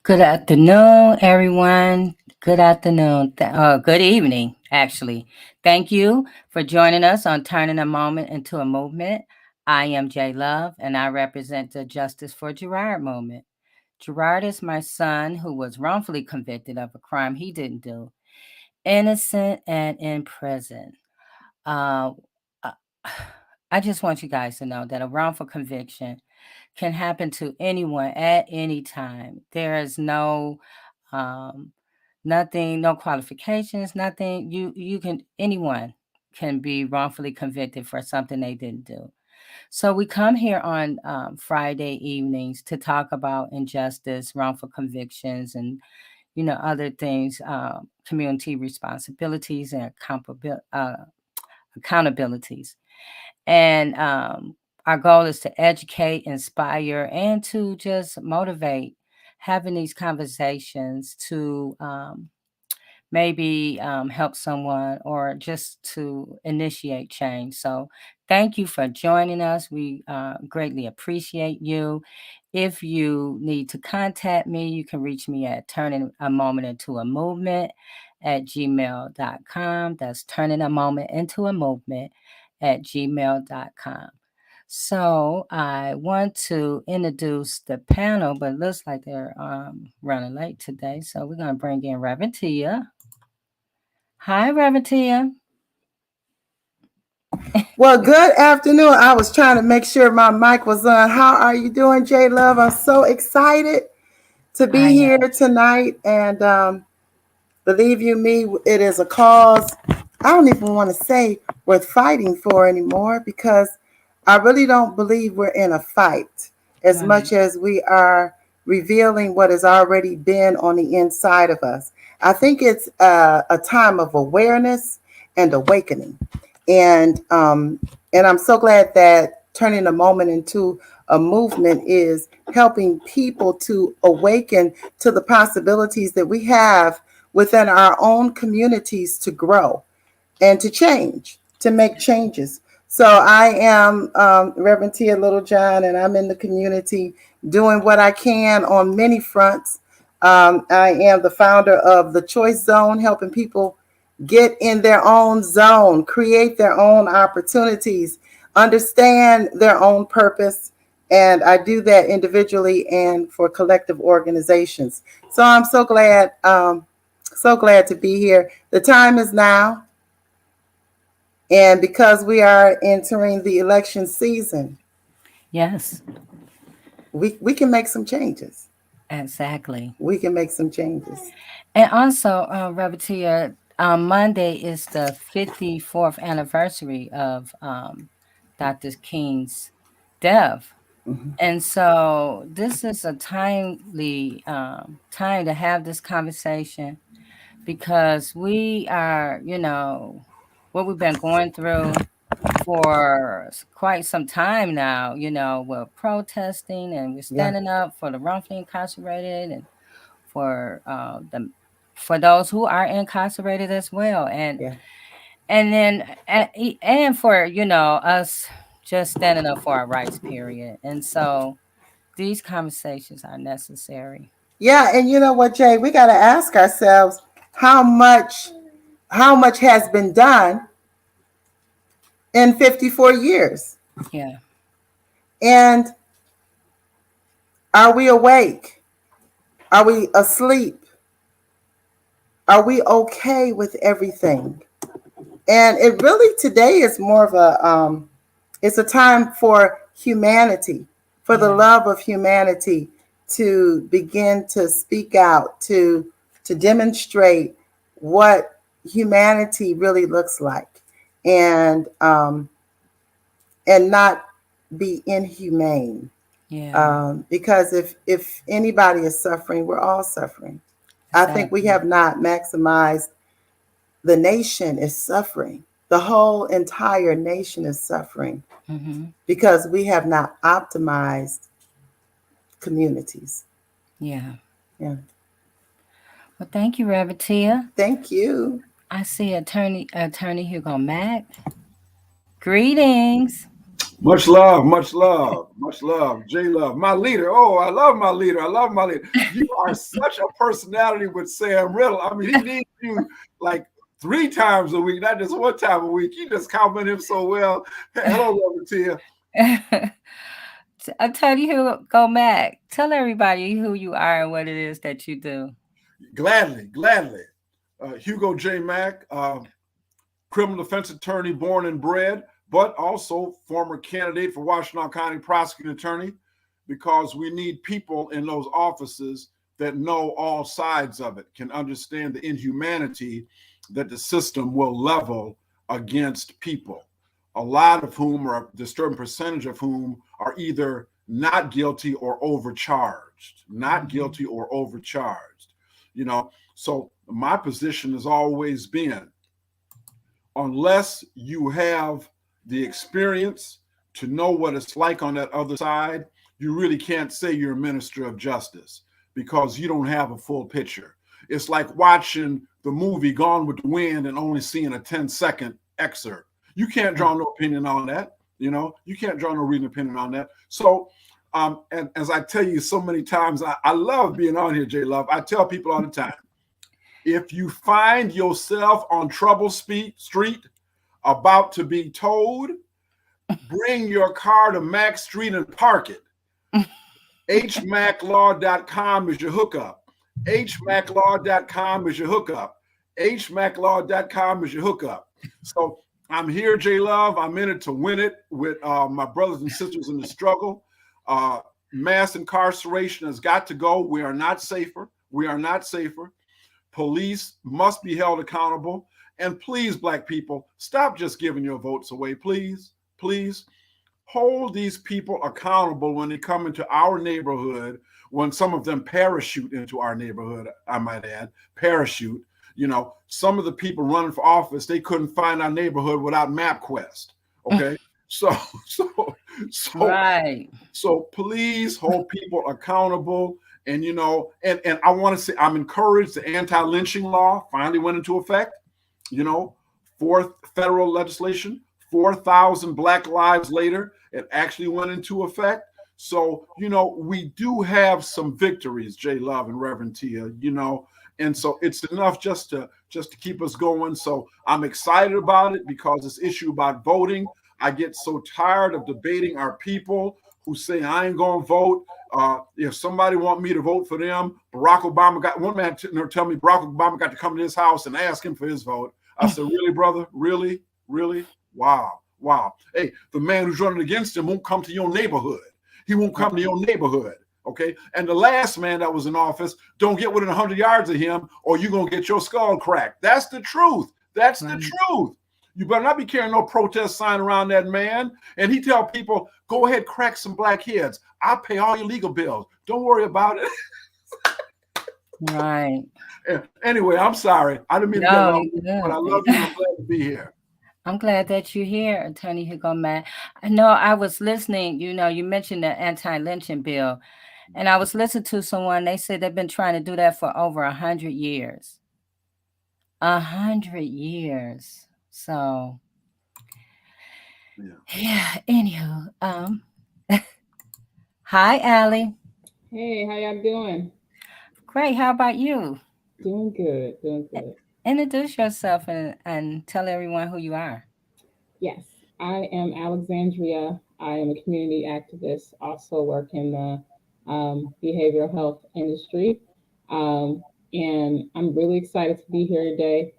Good afternoon, everyone. Good afternoon. Good evening, actually. Thank you for joining us on Turning a Moment into a Movement. I am Jay Love, and I represent the Justice for Gerard movement. Gerard is my son who was wrongfully convicted of a crime he didn't do, innocent and in prison. Uh, uh, I just want you guys to know that a wrongful conviction can happen to anyone at any time. There is um, Nothing, no qualifications, nothing. Anyone can be wrongfully convicted for something they didn't do. So we come here on Friday evenings to talk about injustice, wrongful convictions, and other things, community responsibilities and accountabilities. And our goal is to educate, inspire, and to just motivate having these conversations to maybe help someone or just to initiate change. So, thank you for joining us. We greatly appreciate you. If you need to contact me, you can reach me at turning a moment into a movement at gmail.com. That's turning a moment into a movement at gmail.com. So I want to introduce the panel, but it looks like they're running late today. So we're going to bring in Reverend Tia. Hi, Reverend Tia. Well, good afternoon. I was trying to make sure my mic was on. How are you doing, J Love? I'm so excited to I be here am. tonight. And believe you me, it is a cause I don't even want to say worth fighting for anymore, because I really don't believe we're in a fight as Right. much as we are revealing what has already been on the inside of us. I think it's a time of awareness and awakening. And I'm so glad that turning a moment into a movement is helping people to awaken to the possibilities that we have within our own communities to grow and to change, to make changes. So I am Reverend Tia Littlejohn, and I'm in the community doing what I can on many fronts. I am the founder of the Choice Zone, helping people get in their own zone, create their own opportunities, understand their own purpose. And I do that individually and for collective organizations. So I'm so glad to be here. The time is now. And because we are entering the election season, Yes, we can make some changes. exactly. We can make some changes. And also, Reverend Tia, Monday is the 54th anniversary of Dr. King's death. Mm-hmm. And so this is a timely time to have this conversation because we are, what we've been going through for quite some time now. We're protesting and we're Yeah, standing up for the wrongfully incarcerated and for for those who are incarcerated as well, yeah. and then and for us just standing up for our rights. Period. And so these conversations are necessary. Yeah, and you know what, Jay? We got to ask ourselves how much has been done in 54 years, Yeah. and are we awake? Are we asleep? Are we okay with everything? And it really today is more of it's a time for humanity, for the Yeah. love of humanity, to begin to speak out, to demonstrate what humanity really looks like, and not be inhumane. Yeah. Because if anybody is suffering, we're all suffering. I think we Exactly. have not maximized. The nation is suffering. The whole entire nation is suffering Mm-hmm. because we have not optimized communities. Yeah. Yeah. Well, thank you, Reverend Tia. Thank you. I see attorney Hugo Mack. Greetings. Much love, much love, much love. J Love, my leader. Oh, I love my leader. I love my leader. You are such a personality with Sam Riddle. I mean, he needs you like 3 times a week, not just one time a week. You just compliment him so well. Hello, Reverend Tia. Attorney Hugo Mack. Tell everybody who you are and what it is that you do. Gladly, gladly. Hugo J. Mack, criminal defense attorney, born and bred, but also former candidate for Washtenaw County prosecuting attorney, because we need people in those offices that know all sides of it can understand the inhumanity that the system will level against people, a lot of whom, or a disturbing percentage of whom, are either not guilty or overcharged, not guilty or overcharged. You know, so my position has always been, unless you have the experience to know what it's like on that other side, you really can't say you're a minister of justice, because you don't have a full picture. It's like watching the movie Gone with the Wind and only seeing a 10-second excerpt. You can't draw no opinion on that. You know, you can't draw no reading opinion on that. So, and as I tell you so many times, I love being on here, J Love. I tell people all the time, if you find yourself on Trouble Street about to be towed, bring your car to Mac Street and park it. hmaclaw.com is your hookup. hmaclaw.com is your hookup. hmaclaw.com is your hookup. So I'm here, J Love. I'm in it to win it with my brothers and sisters in the struggle. Mass incarceration has got to go. We are not safer. We are not safer. Police must be held accountable. And please, Black people, stop just giving your votes away. Please, please hold these people accountable when they come into our neighborhood, when some of them parachute into our neighborhood, I might add, parachute. You know, some of the people running for office, they couldn't find our neighborhood without MapQuest. Okay. Right. So please hold people accountable. And, you know, and I want to say, I'm encouraged the anti-lynching law finally went into effect. You know, fourth federal legislation, 4,000 Black lives later, it actually went into effect. So, you know, we do have some victories, J Love and Reverend Tia, you know, and so it's enough just to keep us going. So I'm excited about it, because this issue about voting, I get so tired of debating our people who say, I ain't going to vote. If somebody want me to vote for them, Barack Obama got one man tell me Barack Obama got to come to his house and ask him for his vote. I said, really, brother? Really? Really? Wow. Hey, the man who's running against him won't come to your neighborhood. He won't come to your neighborhood. Okay. And the last man that was in office, don't get within 100 yards of him, or you're going to get your skull cracked. That's the truth. That's the truth. You better not be carrying no protest sign around that man. And he tell people, go ahead, crack some black heads. I'll pay all your legal bills. Don't worry about it. Right. Anyway, I'm sorry. I didn't mean to get long, but I love you. I'm glad to be here. I'm glad that you're here, Attorney Hugo Matt. I know I was listening, you know, you mentioned the anti-lynching bill, and I was listening to someone, they said they've been trying to do that for over 100 years. 100 years. So, yeah. Anywho, hi, Allie. Hey, how y'all doing? Great. How about you? Doing good. Introduce yourself and tell everyone who you are. Yes, I am Alexandria. I am a community activist, also work in the behavioral health industry. And I'm really excited to be here today,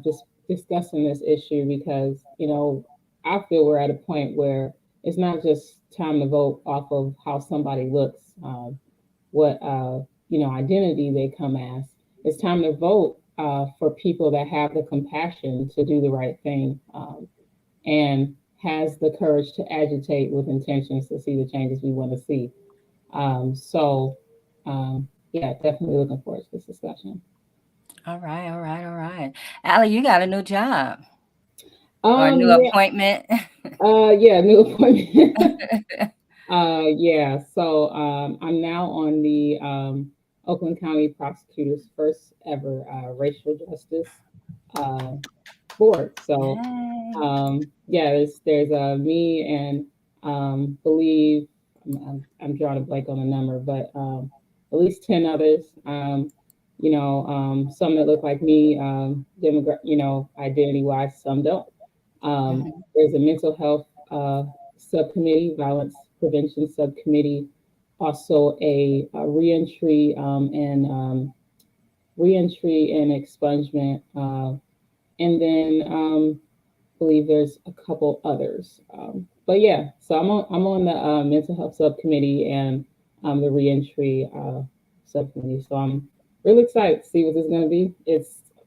just discussing this issue, because, you know, I feel we're at a point where it's not just time to vote off of how somebody looks, what, you know, identity they come as. It's time to vote for people that have the compassion to do the right thing, and has the courage to agitate with intentions to see the changes we want to see. Yeah, definitely looking forward to this discussion. All right. Allie, you got a new job. Or a new appointment. Yeah, new appointment. So I'm now on the Oakland County Prosecutor's first ever racial justice board. So there's me and believe I'm drawing a blank on the number, but at least 10 others. Some that look like me, identity wise, some don't. There's a mental health subcommittee, violence prevention subcommittee, also a reentry and expungement, and then I believe there's a couple others. But yeah, so I'm on the mental health subcommittee and the reentry subcommittee. So I'm really excited to see what this is going to be.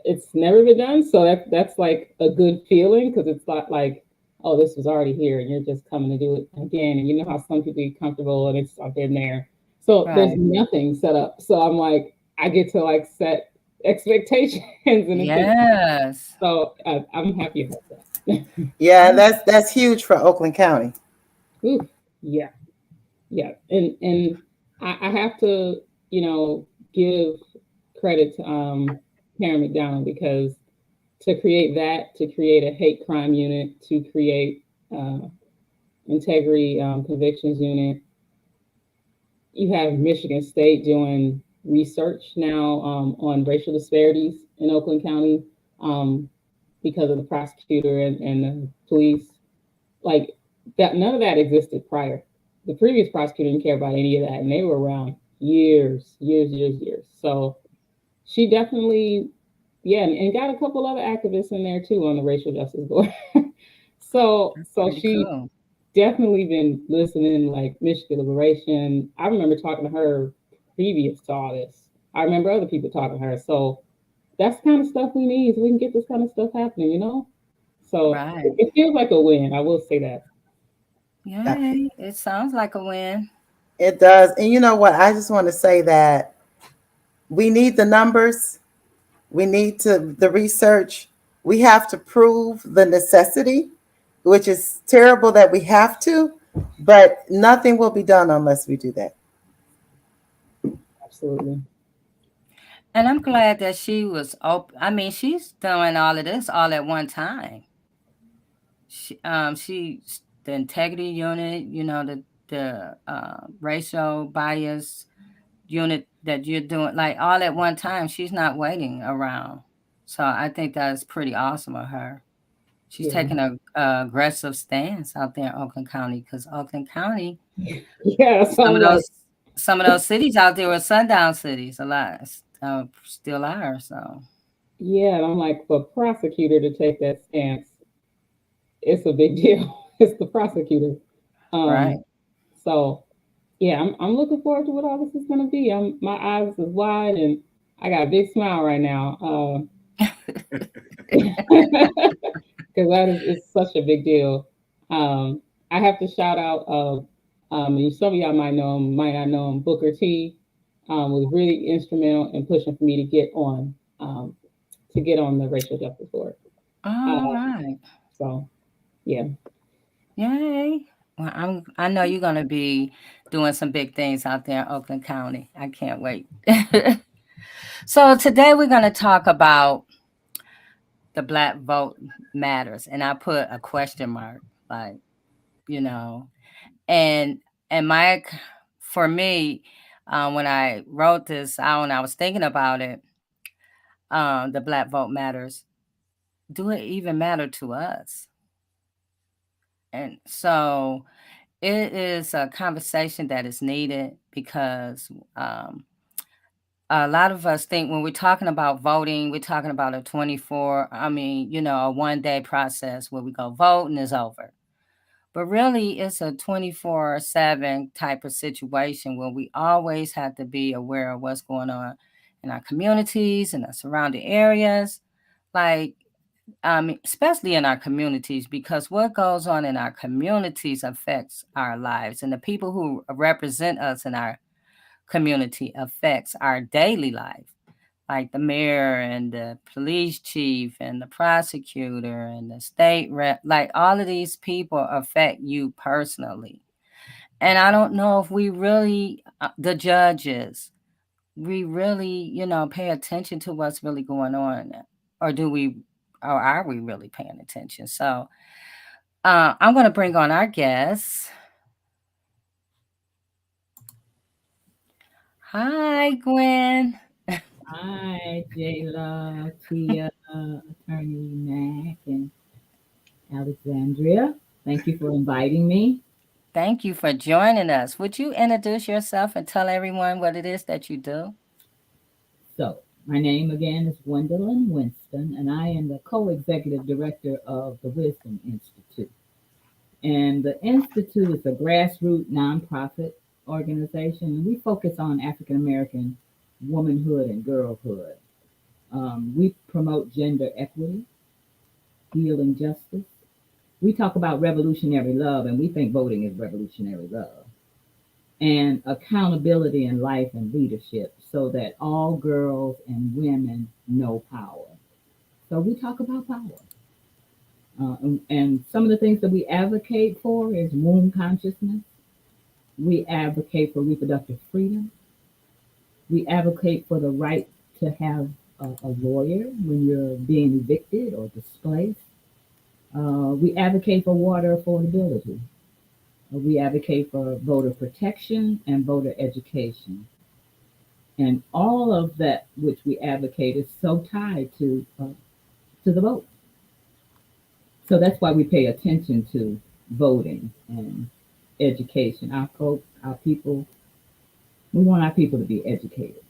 It's never been done, so that's like a good feeling because it's not like, oh, this was already here and you're just coming to do it again. And you know how some people get comfortable and it's I've been there. So there's Right. nothing set up. So I'm like, I get to like set expectations and Yes. so I'm happy about that. Yeah, that's huge for Oakland County. Ooh, yeah, yeah, and I have to give credit to Karen McDonald because to create that, to create a hate crime unit, to create integrity convictions unit. You have Michigan State doing research now on racial disparities in Oakland County um, because of the prosecutor and the police. Like that, none of that existed prior. The previous prosecutor didn't care about any of that, and they were around years. So she definitely, yeah, and got a couple other activists in there too on the racial justice board. so That's so pretty she cool. definitely been listening, like Michigan Liberation. I remember talking to her previous to all this. I remember other people talking to her. So that's the kind of stuff we need so we can get this kind of stuff happening. So Right. it feels like a win. I will say that. Yay. It sounds like a win. It does. And you know what? I just want to say that we need the numbers. We need the research. We have to prove the necessity, which is terrible that we have to, but nothing will be done unless we do that. Absolutely. And I'm glad that she was open. I mean, she's doing all of this all at one time. She the integrity unit, the racial bias unit that you're doing, like all at one time. She's not waiting around. So I think that's pretty awesome of her. She's Yeah. taking a aggressive stance out there in Oakland County because Oakland County, Yeah. So some I'm of like, those some of those cities out there were sundown cities. A lot still are. So yeah. And I'm like, for a prosecutor to take that stance, it's a big deal. It's the prosecutor. right. Um, so yeah, I'm looking forward to what all this is gonna be. My eyes is wide and I got a big smile right now. Because that is such a big deal. I have to shout out some of y'all might know him, might not know him. Booker T was really instrumental in pushing for me to get on the racial justice board. All Uh, right. so yeah, Yay. Well, I know you're gonna be doing some big things out there in Oakland County. I can't wait. So today we're gonna talk about the Black vote matters, and I put a question mark, like you know, and and Mike, for me, when I wrote this out and I was thinking about it, the Black vote matters. Do it even matter to us? And so it is a conversation that is needed because a lot of us think when we're talking about voting, we're talking about a 1 day process where we go vote and it's over. But really, it's a 24/7 type of situation where we always have to be aware of what's going on in our communities and our surrounding areas. Like, especially in our communities, because what goes on in our communities affects our lives, and the people who represent us in our community affects our daily life, like the mayor and the police chief and the prosecutor and the state rep. Like all of these people affect you personally. And I don't know if we really, the judges, we really, pay attention to what's really going on, or do we, or are we really paying attention? So I'm going to bring on our guest. Hi, Gwen. Hi, Jayla, Tia, Attorney Mac, and Alexandria. Thank you for inviting me. Thank you for joining us. Would you introduce yourself and tell everyone what it is that you do? So, my name again is Gwendolyn Winston, and I am the co executive director of the Wisdom Institute. And the Institute is a grassroots nonprofit organization, and we focus on African American womanhood and girlhood. We promote gender equity, healing justice. We talk about revolutionary love, and we think voting is revolutionary love. And accountability in life and leadership so that all girls and women know power. So we talk about power. And some of the things that we advocate for is womb consciousness. We advocate for reproductive freedom. We advocate for the right to have a lawyer when you're being evicted or displaced. We advocate for water affordability. We advocate for voter protection and voter education. And all of that which we advocate is so tied to the vote. So that's why we pay attention to voting and education. Our folks, our people, we want our people to be educated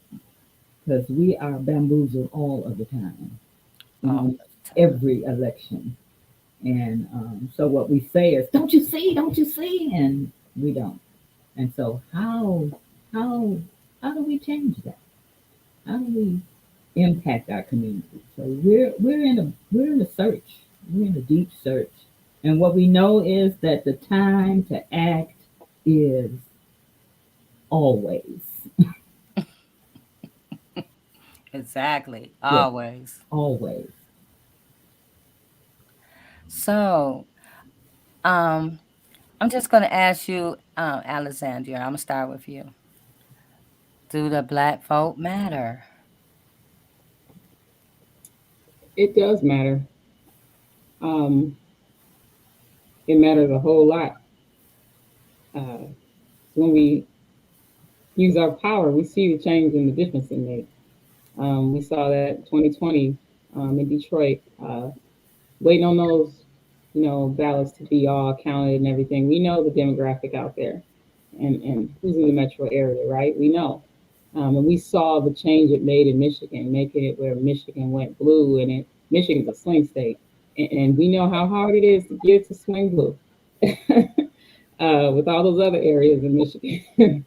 because we are bamboozled all of the time, every election. And so what we say is, don't you see? Don't you see? And we don't. And so how do we change that? How do we impact our community? So we're in a search. We're in a deep search. And what we know is that the time to act is always. Exactly. Yes. Always. Always. So, I'm just going to ask you, Alexandria, I'm going to start with you. Do the Black vote matter? It does matter. It matters a whole lot. When we use our power, we see the change and the difference it made. We saw that 2020 in Detroit, waiting on those, ballots to be all counted and everything. We know the demographic out there and who's in the metro area, right? We know. And we saw the change it made in Michigan, making it where Michigan went blue, and Michigan's a swing state. And we know how hard it is to get to swing blue with all those other areas in Michigan.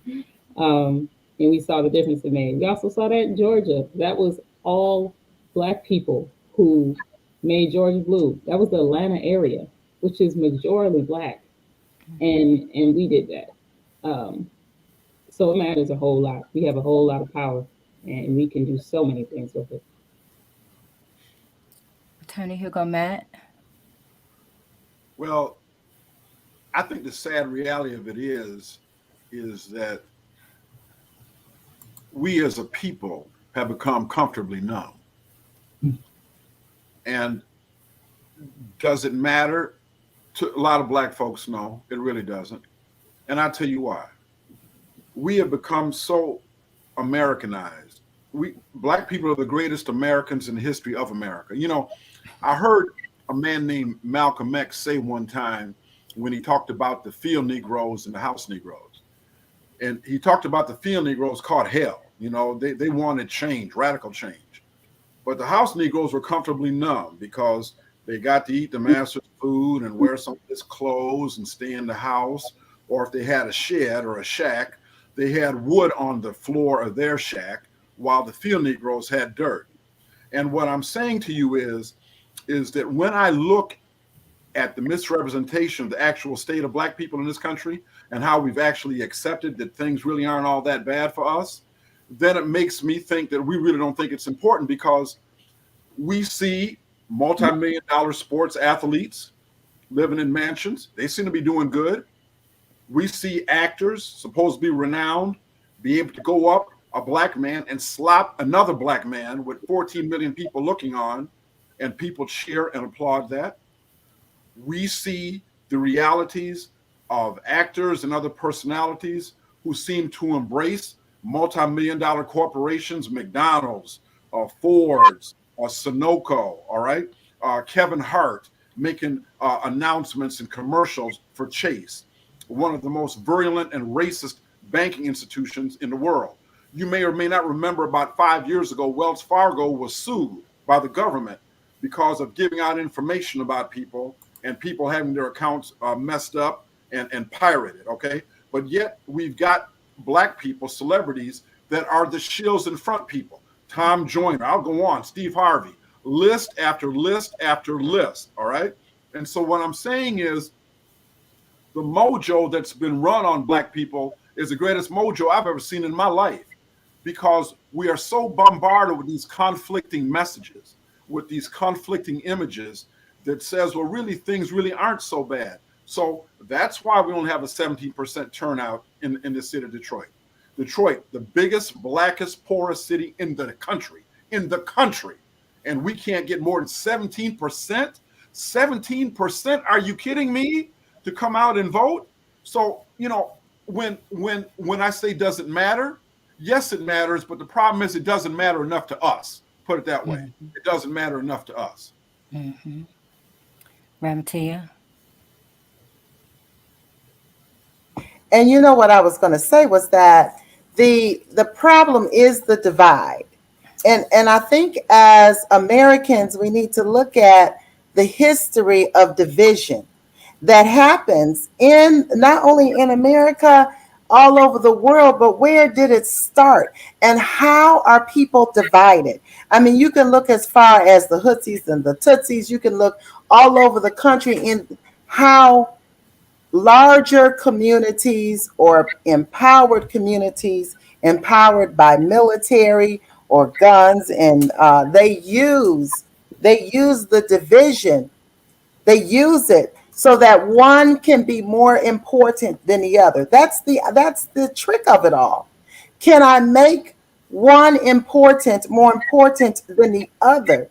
And we saw the difference it made. We also saw that in Georgia. That was all Black people who made Georgia blue. That was the Atlanta area, which is majority Black, and we did that. So it matters a whole lot. We have a whole lot of power, and we can do so many things with it. Attorney Hugo Matt? Well, I think the sad reality of it is that we as a people have become comfortably numb. And does it matter? To a lot of Black folks, no, it really doesn't. And I'll tell you why. We have become so Americanized. Black people are the greatest Americans in the history of America. I heard a man named Malcolm X say one time when he talked about the field Negroes and the house Negroes. And he talked about the field Negroes caught hell. They wanted change, radical change. But the house Negroes were comfortably numb because they got to eat the master's food and wear some of his clothes and stay in the house. Or if they had a shed or a shack, they had wood on the floor of their shack while the field Negroes had dirt. And what I'm saying to you is that when I look at the misrepresentation of the actual state of Black people in this country and how we've actually accepted that things really aren't all that bad for us, then it makes me think that we really don't think it's important, because we see multi-million-dollar sports athletes living in mansions. They seem to be doing good. We see actors supposed to be renowned be able to go up a Black man and slap another Black man with 14 million people looking on, and people cheer and applaud that. We see the realities of actors and other personalities who seem to embrace multi-million-dollar corporations, McDonald's, Ford's, Sunoco, all right? Kevin Hart making announcements and commercials for Chase, one of the most virulent and racist banking institutions in the world. You may or may not remember about 5 years ago, Wells Fargo was sued by the government because of giving out information about people and people having their accounts messed up and pirated, okay? But yet we've got Black people, celebrities, that are the shills and front people. Tom Joyner, I'll go on, Steve Harvey, list after list after list, all right? And so what I'm saying is the mojo that's been run on Black people is the greatest mojo I've ever seen in my life, because we are so bombarded with these conflicting messages, with these conflicting images that says, well, really, things really aren't so bad. So that's why we only have a 17% turnout in the city of Detroit. Detroit, the biggest, blackest, poorest city in the country, and we can't get more than 17%. 17%? Are you kidding me? To come out and vote? So, you know, when I say doesn't matter, yes, it matters, but the problem is it doesn't matter enough to us. Put it that way. It doesn't matter enough to us. Ramatia? And you know what I was going to say was that the problem is the divide. And I think as Americans, we need to look at the history of division that happens in not only in America, all over the world, but where did it start and how are people divided? I mean, you can look as far as the Hootsies and the Tootsies. You can look all over the country in how larger communities or empowered communities, empowered by military or guns, and they use the division. They use it so that one can be more important than the other. That's the trick of it all. Can I make one important more important than the other?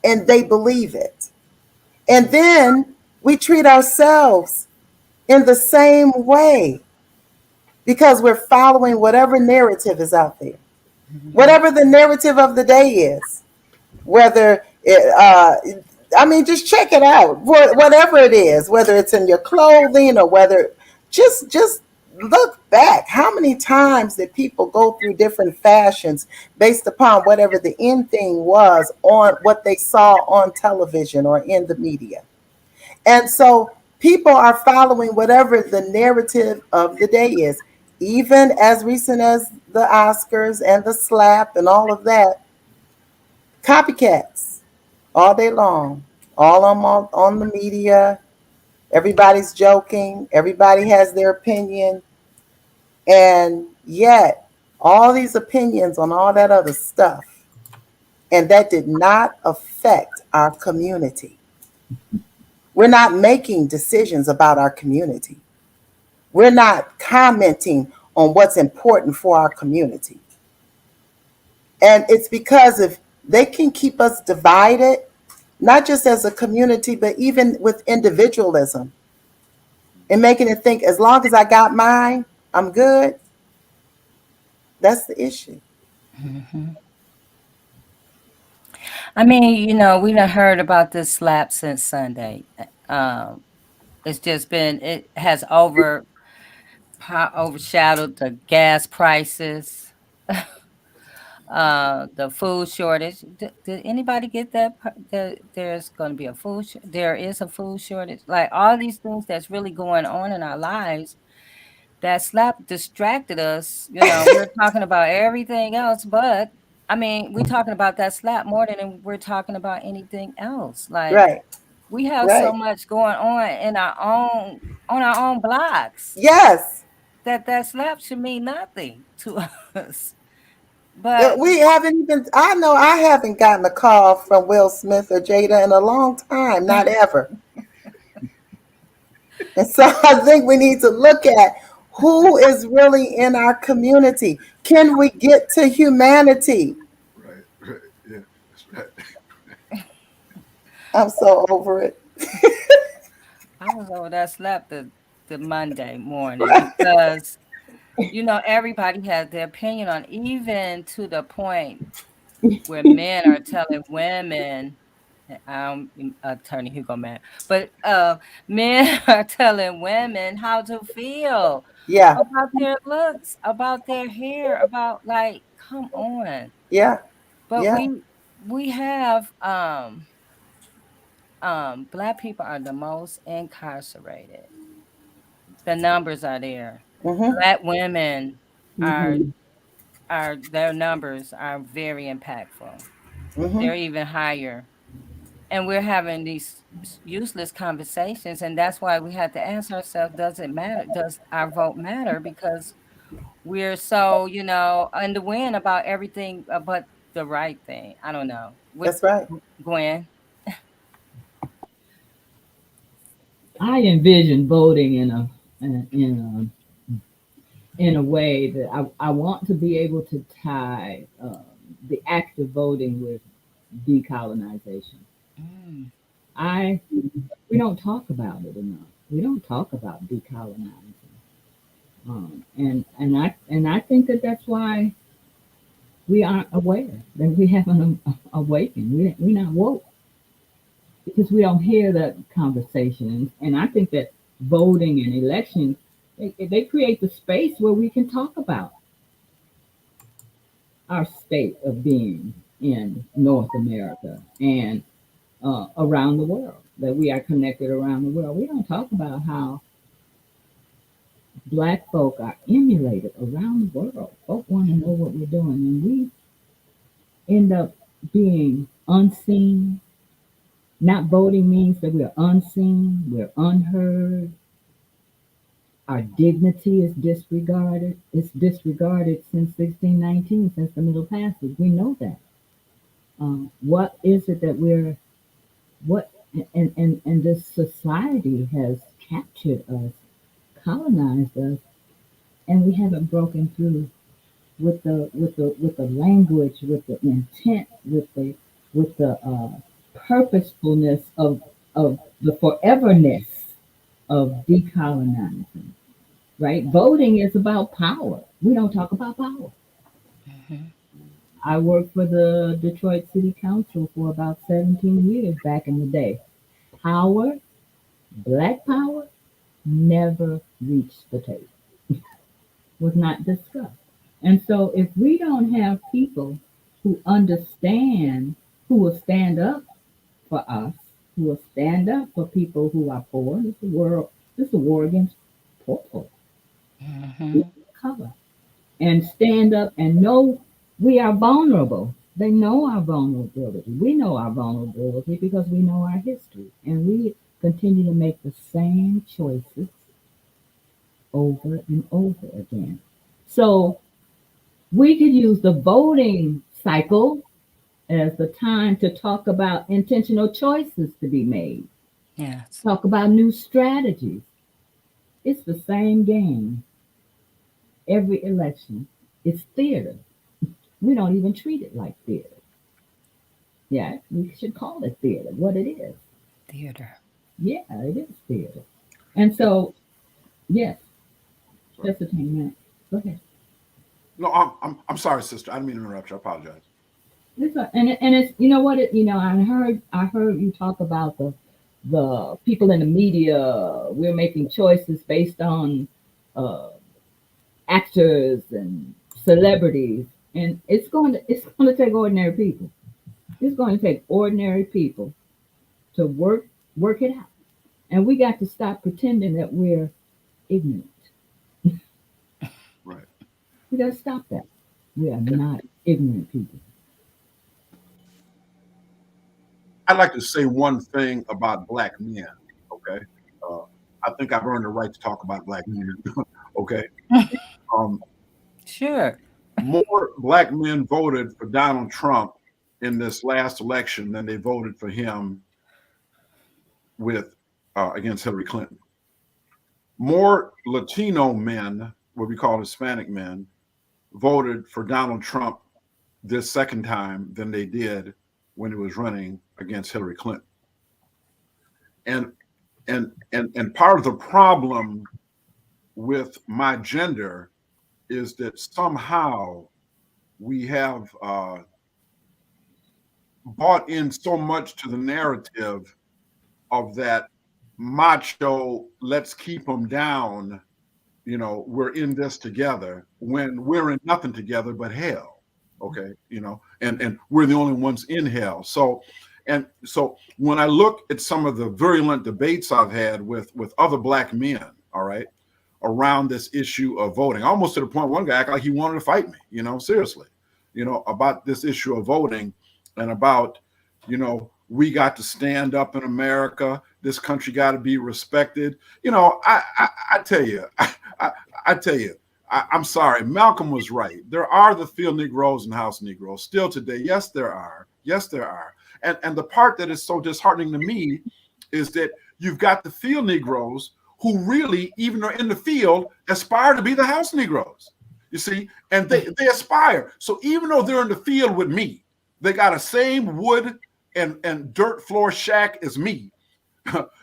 And they believe it. And then we treat ourselves in the same way because we're following whatever narrative is out there, whatever the narrative of the day is, whether I mean, just check it out. Whatever it is, whether it's in your clothing or whether just look back. How many times did people go through different fashions based upon whatever the end thing was on what they saw on television or in the media? And so people are following whatever the narrative of the day is, even as recent as the Oscars and the slap and all of that. Copycats all day long, all on the media. Everybody's joking. Everybody has their opinion. And yet, all these opinions on all that other stuff, and that did not affect our community. We're not making decisions about our community. We're not commenting on what's important for our community. And it's because if they can keep us divided, not just as a community, but even with individualism, and making it think as long as I got mine, I'm good. That's the issue. I mean, you know, we done heard about this slap since Sunday. It's just been, it has overshadowed the gas prices, the food shortage. Did anybody get that? There's going to be a there is a food shortage. Like all these things that's really going on in our lives, that slap distracted us. You know, we're talking about everything else, but I mean, we're talking about that slap more than we're talking about anything else. Like Right, we have so right. much going on in our own blocks Yes. that slap should mean nothing to us. But We haven't even, I know I haven't gotten a call from Will Smith or Jada in a long time, not ever. And so I think we need to look at who is really in our community. Can we get to humanity? Right. Yeah, that's right. I'm so over it. I was over that slap the Monday morning because you know everybody has their opinion on, even to the point where men are telling women, attorney Hugo man, but men are telling women how to feel Yeah, about their looks, about their hair, about like, come on. yeah, But yeah. we have Black people are the most incarcerated. The numbers are there. Hmm. Black women are Mhm. their numbers are very impactful. Hmm. They're even higher. And we're having these useless conversations, and that's why we have to ask ourselves, does it matter? Does our vote matter? Because we're so, in the wind about everything but the right thing. I don't know. What, That's right. Gwen? I envision voting in a way that I want to be able to tie the act of voting with decolonization. Mm, I We don't talk about it enough. We don't talk about decolonizing, and I think that that's why we aren't aware that we haven't awakened. We're not woke because we don't hear that conversation. And I think that voting and elections they create the space where we can talk about our state of being in North America and around the world. That we are connected around the world. We don't talk about how Black folk are emulated around the world. Folk want to know what we're doing, and we end up being unseen. Not voting means that we're unseen, we're unheard, our dignity is disregarded. It's disregarded since 1619, since the Middle Passage. We know that. What is it that what, and this society has captured us, colonized us, and we haven't broken through with the language, with the intent, with the purposefulness of the foreverness of decolonizing. Right? Voting is about power. We don't talk about power. mhm. I worked for the Detroit City Council for about 17 years back in the day. Power, Black power, never reached the table. Was not discussed. And so if we don't have people who understand, who will stand up for us, who will stand up for people who are poor, this is a war against poor folk. We Mhm. cover and stand up and know we are vulnerable. They know our vulnerability. We know our vulnerability because we know our history. And we continue to make the same choices over and over again. So we could use the voting cycle as the time to talk about intentional choices to be made, Yes. talk about new strategies. It's the same game every election. It's theater. We don't even treat it like theater. Yeah, we should call it theater, what it is. Theater. Yeah, it is theater. And Yeah, so, yes, sorry. just a tiny minute. Go ahead. No, I'm sorry, sister. I didn't mean to interrupt you. I apologize. And it's you know what it you know I heard you talk about the people in the media. We're making choices based on uh, actors and celebrities, and it's going to take ordinary people. It's going to take ordinary people to work it out, and we got to stop pretending that we're ignorant. Right. We got to stop that. We are And not ignorant people. I'd like to say one thing about Black men. Okay. Uh, I think I've earned the right to talk about Black men. Okay. Um, Sure. More Black men voted for Donald Trump in this last election than they voted for him with against Hillary Clinton. More Latino men, what we call Hispanic men, voted for Donald Trump this second time than they did when he was running against Hillary Clinton. And and part of the problem with my gender is that somehow we have bought in so much to the narrative of that macho, let's keep them down, we're in this together when we're in nothing together but hell. Okay, and we're the only ones in hell. So when I look at some of the virulent debates I've had with other Black men, all around this issue of voting, almost to the point one guy acted like he wanted to fight me, seriously, about this issue of voting and about, we got to stand up in America. This country got to be respected. I tell you, I'm sorry. Malcolm was right. There are the field Negroes and house Negroes still today. Yes, there are. Yes, there are. And the part that is so disheartening to me is that you've got the field Negroes who really, even are in the field, aspire to be the house Negroes. You see, and they aspire. So even though they're in the field with me, they got the same wood and dirt floor shack as me.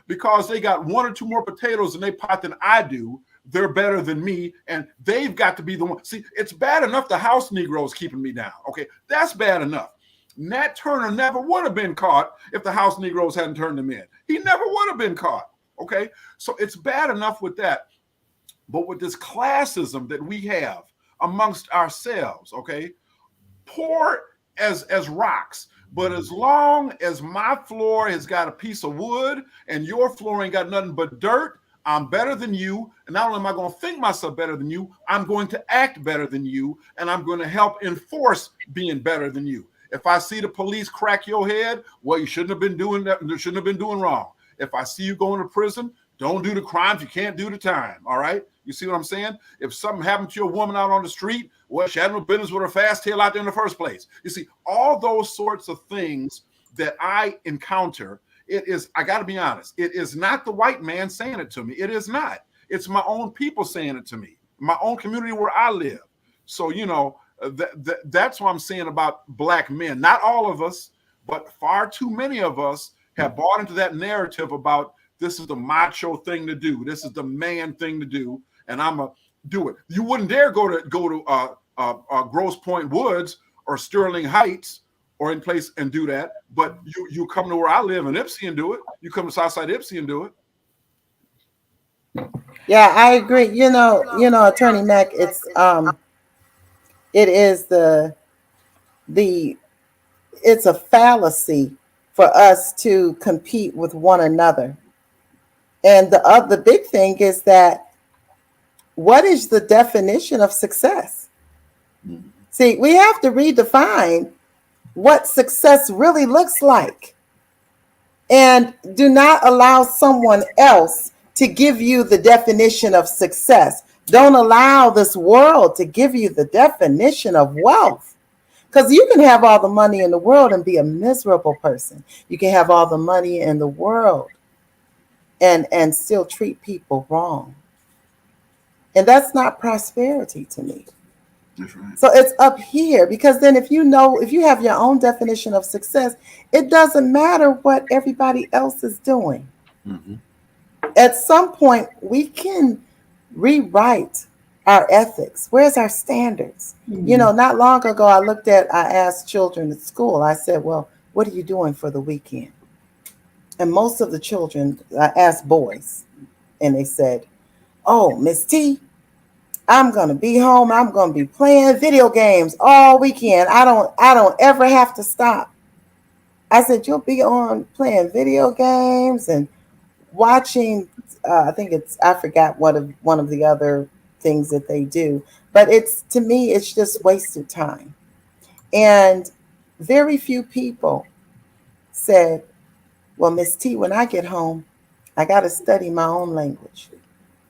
Because they got one or two more potatoes in their pot than I do, they're better than me, and they've got to be the one. See, it's bad enough the house Negroes keeping me down. Okay, that's bad enough. Nat Turner never would have been caught if the house Negroes hadn't turned him in. He never would have been caught. Okay, so it's bad enough with that. But with this classism that we have amongst ourselves, okay, poor as rocks. But as long as my floor has got a piece of wood and your floor ain't got nothing but dirt, I'm better than you. And not only am I going to think myself better than you, I'm going to act better than you. And I'm going to help enforce being better than you. If I see the police crack your head, well, you shouldn't have been doing that. You shouldn't have been doing wrong. If I see you going to prison, don't do the crimes. You can't do the time. All right. You see what I'm saying? If something happened to your woman out on the street, well, she had no business with her fast tail out there in the first place. You see, all those sorts of things that I encounter, I got to be honest, it is not the white man saying it to me. It is not. It's my own people saying it to me, my own community where I live. So, that's what I'm saying about Black men. Not all of us, but far too many of us have bought into that narrative about this is the macho thing to do. This is the man thing to do. And I'm going to do it. You wouldn't dare go to Grosse Pointe Woods or Sterling Heights or in place and do that. But you come to where I live in Ypsi and do it. You come to Southside Ypsi and do it. Yeah, I agree. Attorney Mack, it is it's a fallacy for us to compete with one another. And the big thing is that what is the definition of success? See, we have to redefine what success really looks like. And do not allow someone else to give you the definition of success. Don't allow this world to give you the definition of wealth. Because you can have all the money in the world and be a miserable person. You can have all the money in the world and still treat people wrong. And that's not prosperity to me. That's right. So it's up here, because then if you have your own definition of success, it doesn't matter what everybody else is doing. Mm-hmm. At some point, we can rewrite our ethics. Where's our standards? Mm-hmm. Not long ago, I asked children at school, I said, well, what are you doing for the weekend? And most of the children, I asked boys, and they said, oh, Miss T, I'm going to be home. I'm going to be playing video games all weekend. I don't ever have to stop. I said, you'll be on playing video games and watching, I forgot one of the other things that they do, but to me, it's just wasted time. And very few people said, well, Miss T, when I get home, I got to study my own language.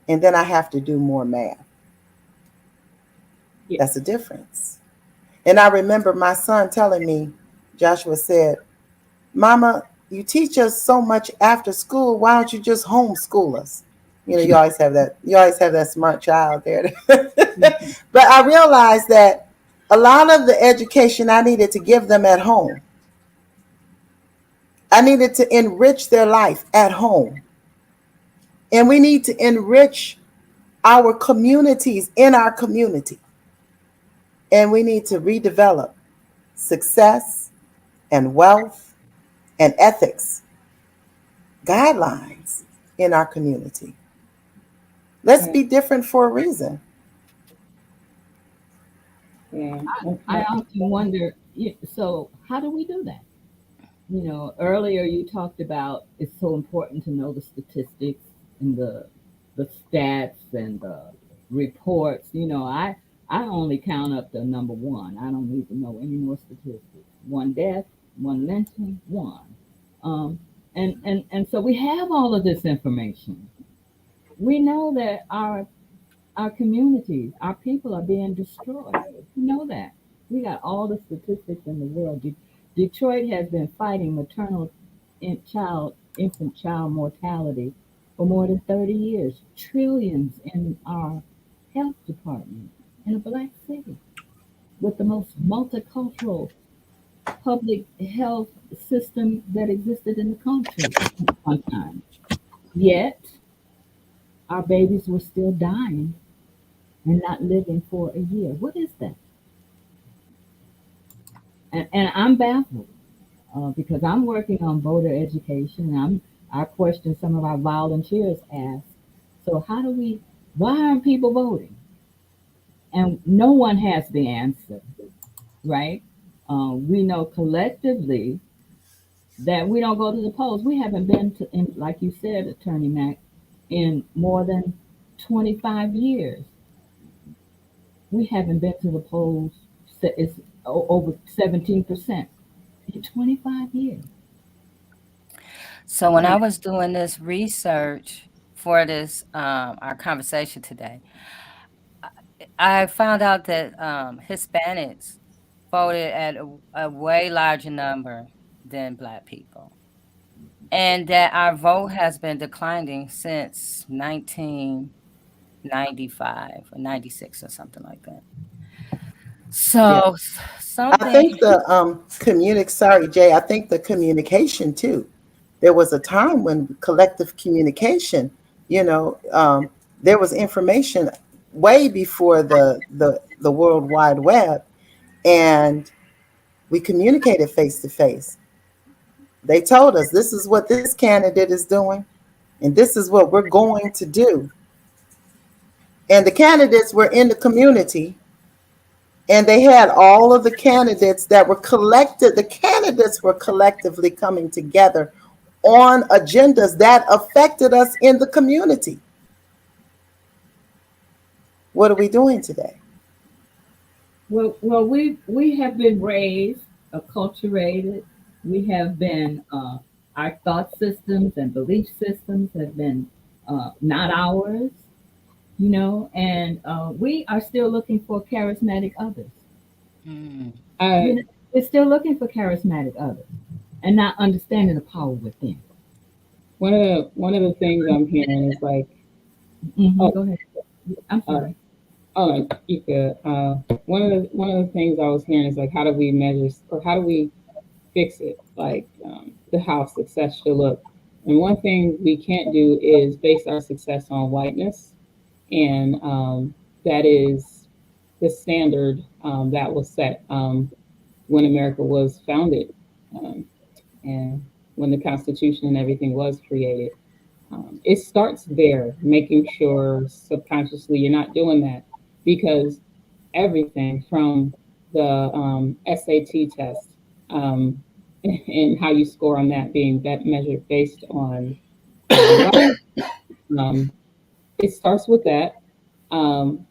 And then I have to do more math. Yeah. That's a difference. And I remember my son telling me, Joshua said, Mama, you teach us so much after school. Why don't you just homeschool us? You always have that smart child there. But I realized that a lot of the education I needed to give them at home, I needed to enrich their life at home. And we need to enrich our communities in our community. And we need to redevelop success and wealth and ethics guidelines in our community. Let's be different for a reason. Yeah. I often wonder, so how do we do that? Earlier you talked about it's so important to know the statistics and the the stats and the reports. I only count up to number one. I don't need to know any more statistics. One death, one lynching, one. Um, and so we have all of this information. We know that our communities, our people are being destroyed. We know that. We got all the statistics in the world. Detroit has been fighting maternal infant child mortality for more than 30 years. Trillions in our health department in a black city with the most multicultural public health system that existed in the country at one time. Yet, our babies were still dying and not living for a year. What is that? And I'm baffled because I'm working on voter education. I question some of our volunteers ask, so why aren't people voting? And no one has the answer, right? We know collectively that we don't go to the polls. We haven't been to, like you said, Attorney Mack, in more than 25 years. We haven't been to the polls. It's over 17% in 25 years. So when I was doing this research for this our conversation today, I found out that Hispanics voted at a way larger number than Black people, and that our vote has been declining since 1995 or 96 or something like that. Yeah. So I something. think the sorry, Jay, I think the communication too. There was a time when collective communication, you know, there was information way before the World Wide Web, and we communicated face to face. They told us this is what this candidate is doing, and this is what we're going to do. And the candidates were in the community, and they had all of the candidates that were collected. The candidates were collectively coming together on agendas that affected us in the community. What are we doing today? Well, we have been raised, acculturated. We have been our thought systems and belief systems have been not ours, and we are still looking for charismatic others. Mm. I We're still looking for charismatic others and not understanding the power within. one of the things I'm hearing is like, oh, Go ahead. I'm uh, sorry. oh, you could. One of the things I was hearing is like, how do we measure or how do we fix it? Like the how success should look. And one thing we can't do is base our success on whiteness, and that is the standard that was set when America was founded, um, and when the Constitution and everything was created. It starts there, making sure subconsciously you're not doing that, because everything from the SAT test um, and how you score on that being measured based on what, um, it starts with that. Um,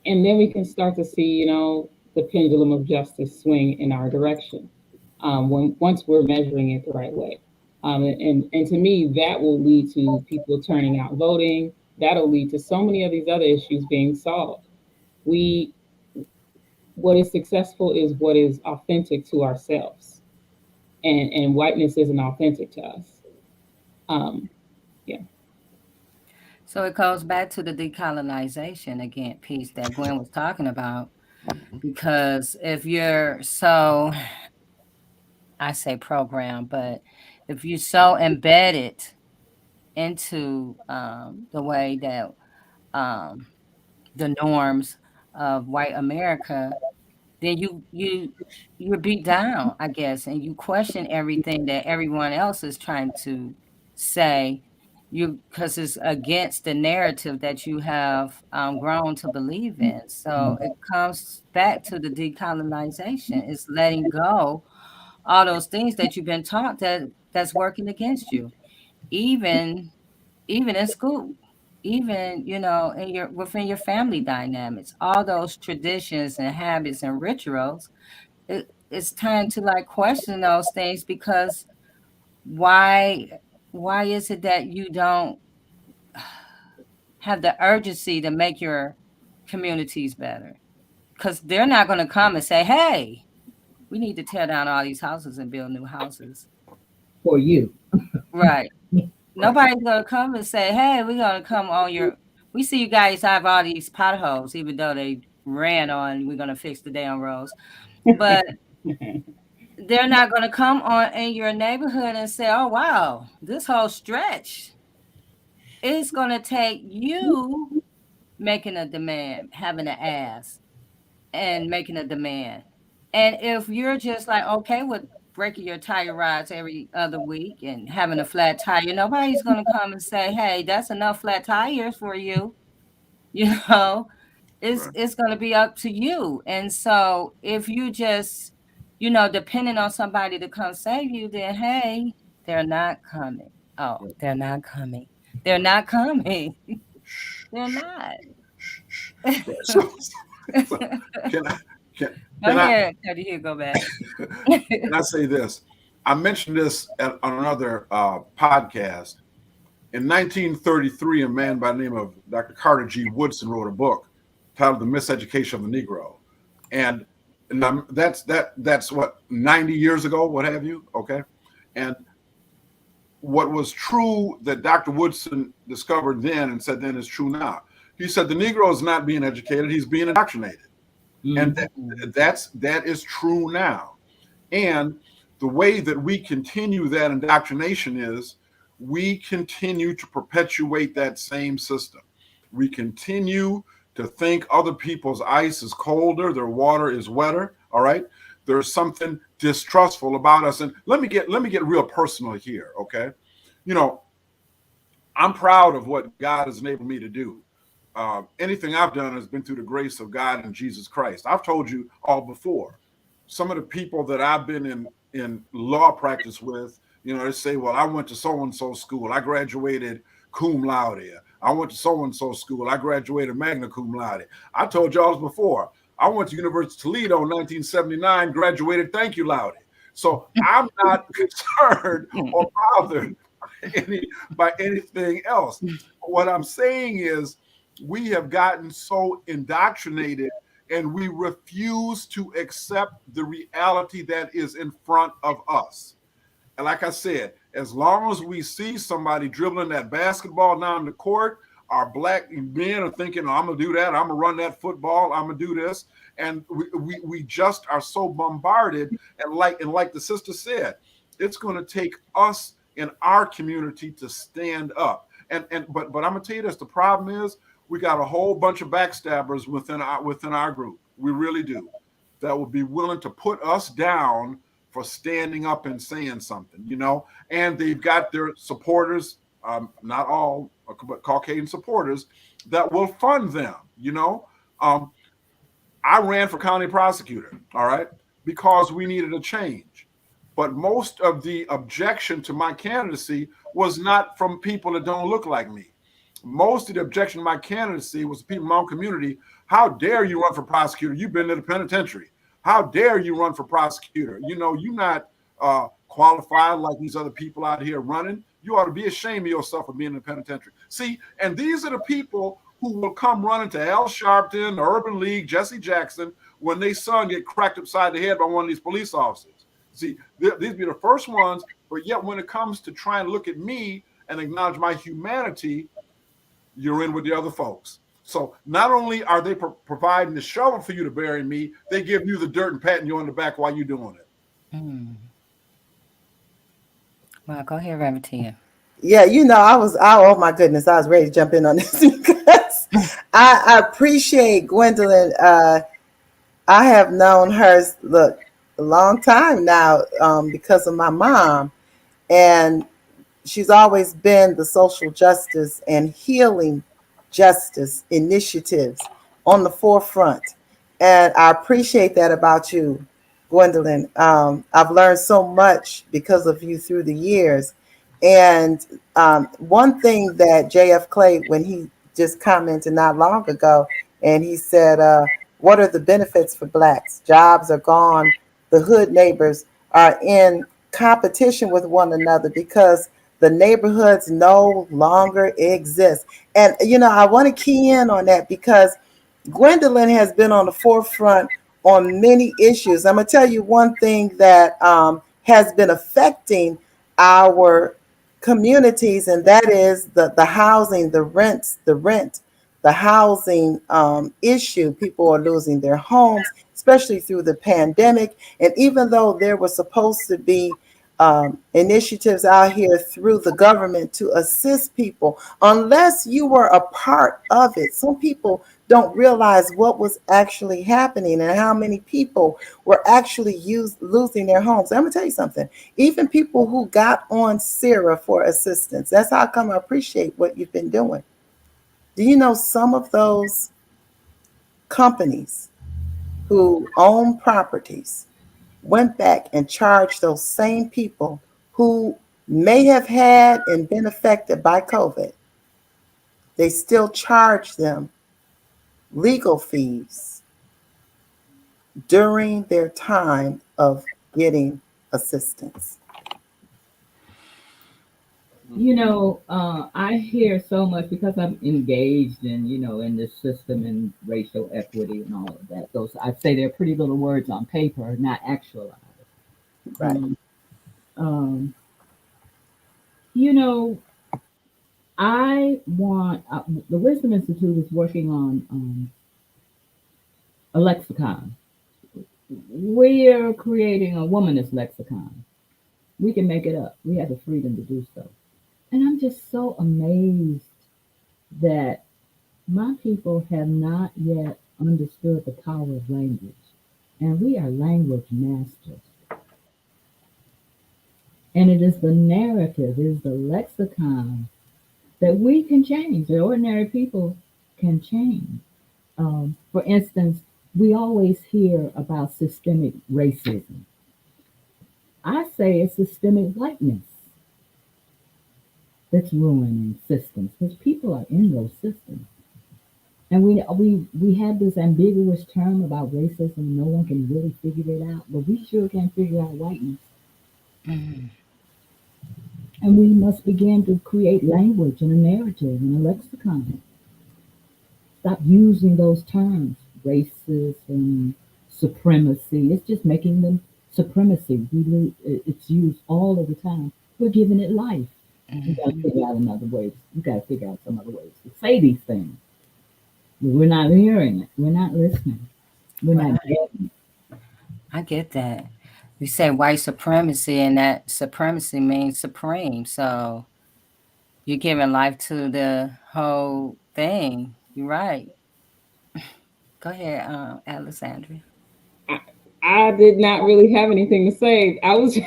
and then we can start to see, the pendulum of justice swing in our direction when once we're measuring it the right way. And to me, that will lead to people turning out voting. That'll lead to so many of these other issues being solved. We What is successful is what is authentic to ourselves, and whiteness isn't authentic to us. Um, yeah. So it goes back to the decolonization again piece that Gwen was talking about. Because if you're so, I say program, but if you're so embedded into the way that um, the norms of white America, then you're beat down, I guess, and you question everything that everyone else is trying to say. You because it's against the narrative that you have grown to believe in. So it comes back to the decolonization. It's letting go all those things that you've been taught that's working against you, even even in school. even, within your family dynamics, all those traditions and habits and rituals, it's time to like question those things, because why why is it that you don't have the urgency to make your communities better? Because they're not going to come and say, hey, we need to tear down all these houses and build new houses. For you. Right. Right. Nobody's going to come and say, hey, we're going to come on your, we see you guys have all these potholes, even though they ran on, we're going to fix the damn roads. But they're not going to come on in your neighborhood and say, oh, wow, this whole stretch is going to take you making a demand, having an ask, and making a demand. And if you're just like okay with breaking your tire rods every other week and having a flat tire, nobody's going to come and say, hey, that's enough flat tires for you. You know, Right. it's going to be up to you. And so if you just, depending on somebody to come save you, then hey, they're not coming. Oh, Right. they're not coming. They're not coming. They're not. Right. So can I can, Go can I ahead, Cuddy, here, go back. can I say this? I mentioned this on another podcast. In 1933, a man by the name of Dr. Carter G. Woodson wrote a book titled "The Miseducation of the Negro," and that's what 90 years ago, what have you? Okay, and what was true that Dr. Woodson discovered then and said then is true now. He said the Negro is not being educated; he's being indoctrinated, and that is true now. And the way that we continue that indoctrination is we continue to perpetuate that same system. We continue to think other people's ice is colder, their water is wetter. All right. There's something distrustful about us. And let me get real personal here. Okay. You know, I'm proud of what God has enabled me to do. Anything I've done has been through the grace of God and Jesus Christ. I've told you all before. Some of the people that I've been in law practice with, they say, well, I went to so-and-so school. I graduated cum laude. I went to so-and-so school. I graduated magna cum laude. I told y'all this before. I went to University of Toledo in 1979, graduated thank you laude. So I'm not concerned or bothered by anything else. What I'm saying is we have gotten so indoctrinated and we refuse to accept the reality that is in front of us. And like I said, as long as we see somebody dribbling that basketball down the court, our black men are thinking, oh, I'm going to do that. I'm going to run that football. I'm going to do this. And we just are so bombarded. And like the sister said, it's going to take us in our community to stand up. But I'm going to tell you this, the problem is we got a whole bunch of backstabbers within our group. We really do. That would be willing to put us down for standing up and saying something, and they've got their supporters, not all, but Caucasian supporters that will fund them, I ran for county prosecutor, all right, because we needed a change. But most of the objection to my candidacy was not from people that don't look like me. Most of the objection to my candidacy was people in my own community. How dare you run for prosecutor? You've been to the penitentiary. How dare you run for prosecutor? You're not qualified like these other people out here running. You ought to be ashamed of yourself for being in the penitentiary. See, and these are the people who will come running to Al Sharpton, the Urban League, Jesse Jackson, when they son get cracked upside the head by one of these police officers. See, these be the first ones, but yet when it comes to trying to look at me and acknowledge my humanity, you're in with the other folks. So not only are they providing the shovel for you to bury me, they give you the dirt and patting you on the back while you're doing it. Well, go ahead, Reverend Tia. Yeah, oh my goodness, I was ready to jump in on this because I appreciate Gwendolyn. I have known her, a long time now because of my mom. And she's always been the social justice and healing justice initiatives on the forefront. And I appreciate that about you, Gwendolyn. I've learned so much because of you through the years. And one thing that J.F. Clay, when he just commented not long ago, and he said, what are the benefits for blacks? Jobs are gone. The hood neighbors are in competition with one another because the neighborhoods no longer exist. And, I want to key in on that because Gwendolyn has been on the forefront on many issues. I'm going to tell you one thing that has been affecting our communities, and that is the housing, the housing issue. People are losing their homes, especially through the pandemic. And even though there was supposed to be initiatives out here through the government to assist people, unless you were a part of it, some people don't realize what was actually happening and how many people were actually losing their homes. I'm gonna tell you something. Even people who got on Sarah for assistance, that's how come I appreciate what you've been doing. Do you know some of those companies who own properties went back and charged those same people who may have had and been affected by COVID? They still charge them legal fees during their time of getting assistance. I hear so much because I'm engaged in this system and racial equity and all of that. Those I'd say they're pretty little words on paper, not actualized. Right. Um, um, you know, I want the Wisdom Institute is working on a lexicon. We are creating a womanist lexicon. We can make it up. We have the freedom to do so. And I'm just so amazed that my people have not yet understood the power of language. And we are language masters. And it is the narrative, it is the lexicon that we can change, that ordinary people can change. For instance, we always hear about systemic racism. I say it's systemic whiteness that's ruining systems because people are in those systems. And we have this ambiguous term about racism. No one can really figure it out, but we sure can figure out whiteness. Mhm. And we must begin to create language and a narrative and a lexicon. Stop using those terms, racism, supremacy. It's just making them supremacy. It's used all of the time. We're giving it life. We got to Mhm. figure out another way. We got to figure out some other ways to say these things. We're not hearing it. We're not listening. We're Right. not getting I get that. You say white supremacy, and that supremacy means supreme. So you're giving life to the whole thing. You're right. Go ahead, Alexandria. I, I did not really have anything to say. I was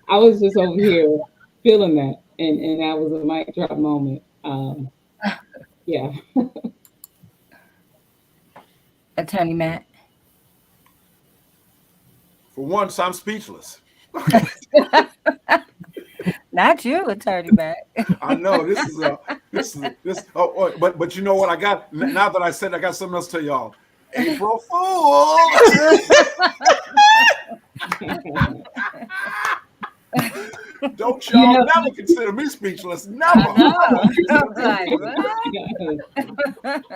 I was just over here feeling that, and that was a mic drop moment. Yeah. Attorney Matt. For once, I'm speechless. Not you, Attorney Matt. I know this. But you know what? I got now that I said I got something else to tell y'all. April Fool. Don't you y'all know, never consider me speechless. I Never. know. I was like, what?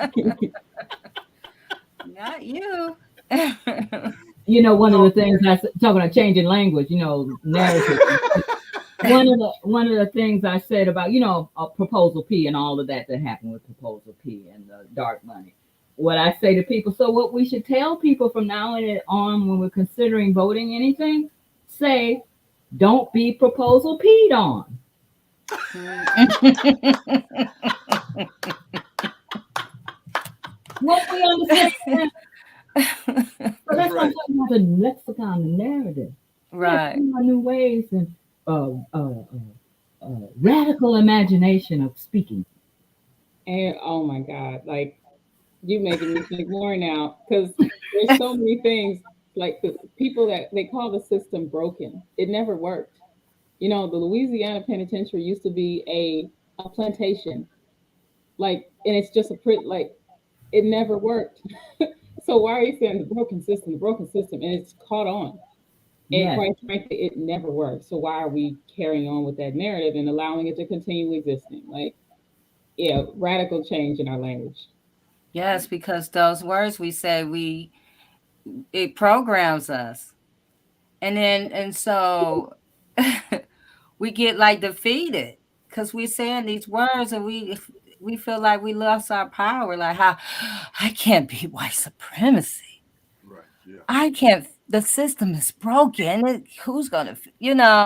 Not you. one of No. the things talking about changing language, narrative. One of the things I said about proposal P and all of that happened with proposal P and the dark money. What I say to people, so what we should tell people from now on when we're considering voting anything, say, don't be proposal P'd on. What we understand. So that's what I'm Right. talking about, the lexicon, the narrative. Yeah, Right. new ways and radical imagination of speaking. And oh my God, like you making me think more now because there's so many things like the people that they call the system broken. It never worked. You know, the Louisiana Penitentiary used to be a plantation, like, and it's just a like, it never worked. So why are you saying the broken system, and it's caught on? And Yes. quite frankly, it never worked. So why are we carrying on with that narrative and allowing it to continue existing? Like, yeah, radical change in our language. Yes, because those words we say, it programs us. And so we get like defeated because we're saying these words and we feel like we lost our power. Like, how I can't be white supremacy. Right. Yeah. I can't. The system is broken. Who's gonna,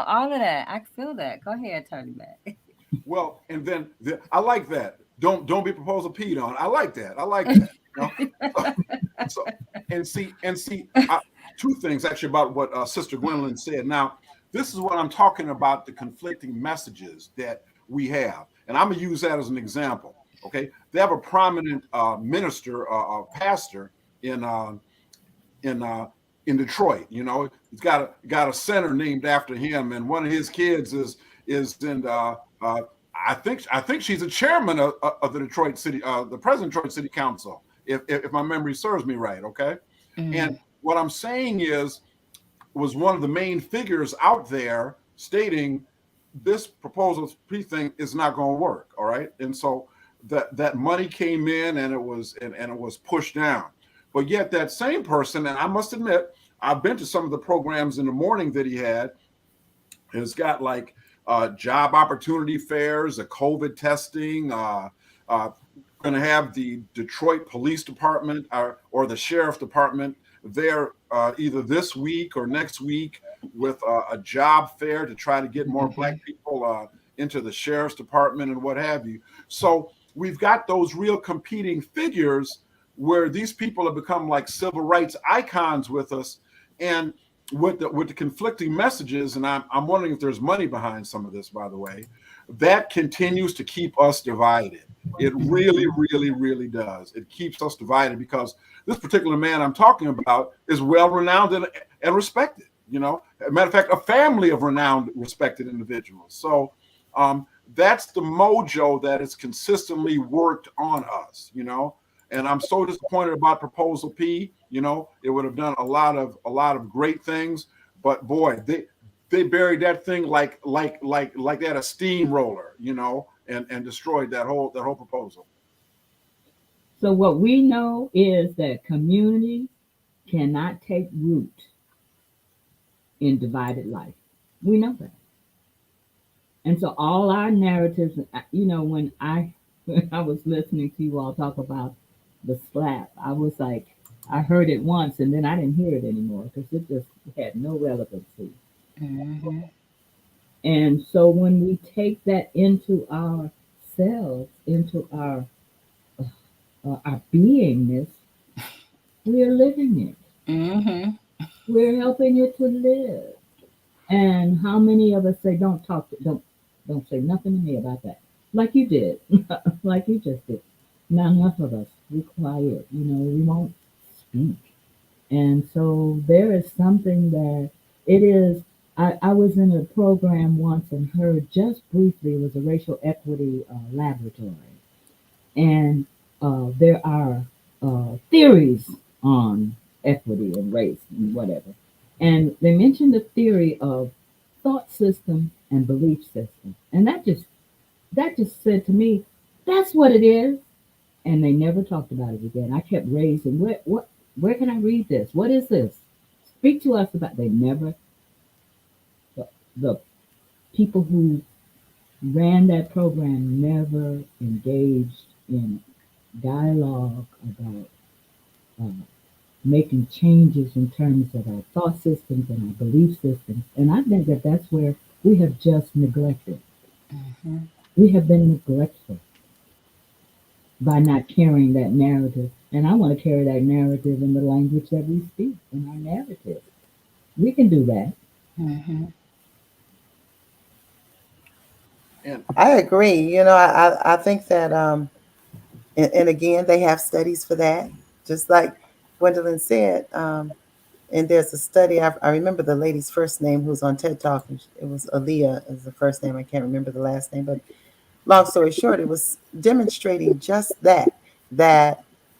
all of that. I feel that. Go ahead, Attorney Matt. Well, and then I like that. Don't be proposal peed on. I like that. I like that. So and see, two things actually about what Sister Gwendolyn said. Now, this is what I'm talking about, the conflicting messages that we have. And I'm going to use that as an example. Okay. They have a prominent minister, pastor in Detroit. You know, he's got a center named after him. And one of his kids is in I think she's a chairman of the Detroit City, the president of Detroit City Council, if my memory serves me right. Okay. Mm-hmm. And what I'm saying was one of the main figures out there stating this proposal thing is not going to work. All right. And so that money came in and it was pushed down. But yet that same person, and I must admit, I've been to some of the programs in the morning that he had. It's got like job opportunity fairs, a COVID testing. Going to have the Detroit Police Department or the Sheriff Department there either this week or next week with a job fair to try to get more Black people into the Sheriff's Department and what have you. So we've got those real competing figures where these people have become like civil rights icons with us, and with the conflicting messages. And I'm wondering if there's money behind some of this, by the way, that continues to keep us divided. It really, really, really does. It keeps us divided because this particular man I'm talking about is well-renowned and respected. You know, as a matter of fact, a family of renowned, respected individuals. So that's the mojo that has consistently worked on us, you know. And I'm so disappointed about Proposal P. You know, it would have done a lot of great things, but boy, they buried that thing like that a steamroller, you know, and destroyed that whole proposal. So what we know is that community cannot take root in divided life. We know that. And so all our narratives, you know, when I was listening to you all talk about the slap, I was like, I heard it once and then I didn't hear it anymore because it just had no relevancy. Mm-hmm. And so when we take that into ourselves, into our beingness, we're living it. Mm-hmm. We're helping it to live. And how many of us say, don't say nothing to me about that, like you did, like you just did. Not enough of us. We're quiet. You know, we won't speak. And so there is something that it is. I was in a program once and heard just briefly, it was a racial equity laboratory. And there are theories on equity and race and whatever. And they mentioned the theory of thought system and belief system. And that just said to me, that's what it is. And they never talked about it again. I kept raising, where can I read this? What is this? Speak to us about. They never. The people who ran that program never engaged in dialogue about making changes in terms of our thought systems and our belief systems. And I think that that's where we have just neglected. Mm-hmm. We have been neglectful by not carrying that narrative. And I want to carry that narrative in the language that we speak, in our narrative. We can do that. Mm-hmm. I agree. You know, I think that, and again, they have studies for that. Just like Gwendolyn said, And there's a study, I remember the lady's first name who's on TED Talk. It was Aaliyah is the first name. I can't remember the last name. But long story short, it was demonstrating just that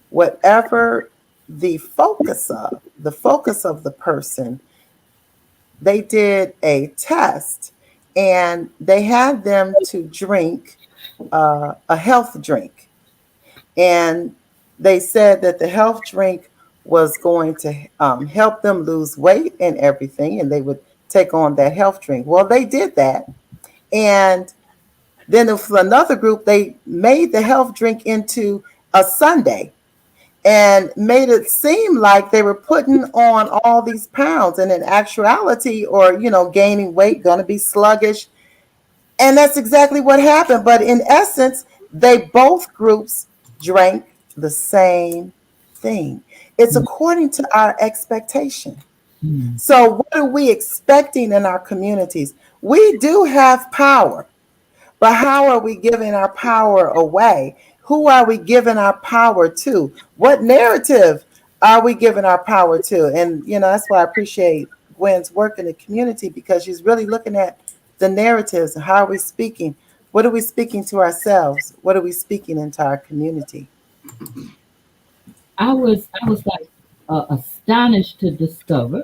whatever the focus of the person, they did a test and they had them to drink a health drink. And they said that the health drink was going to help them lose weight and everything, and they would take on that health drink. Well, they did that. And then for another group, they made the health drink into a sundae and made it seem like they were putting on all these pounds, and in actuality, or gaining weight, going to be sluggish. And that's exactly what happened. But in essence, they both groups drank the same thing. It's according to our expectation. So what are we expecting in our communities? We do have power, but how are we giving our power away? Who are we giving our power to? What narrative are we giving our power to? And that's why I appreciate Gwen's work in the community, because she's really looking at the narratives. How are we speaking? What are we speaking to ourselves? What are we speaking into our community? I was like astonished to discover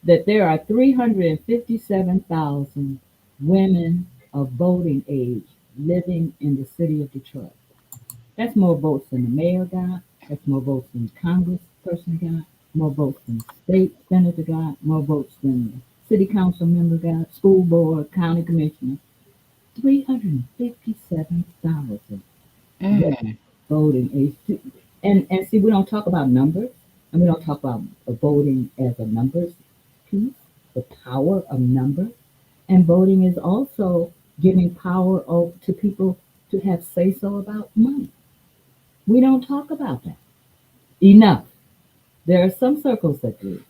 that there are 357,000 women of voting age living in the city of Detroit. That's more votes than the mayor got. That's more votes than the congressperson got. More votes than the state senator got. More votes than the city council member got. School board, county commissioner. 357,000 voting age. And see, we don't talk about numbers, and we don't talk about voting as a numbers piece, the power of numbers. And voting is also giving power to people to have say-so about money. We don't talk about that enough. There are some circles that do,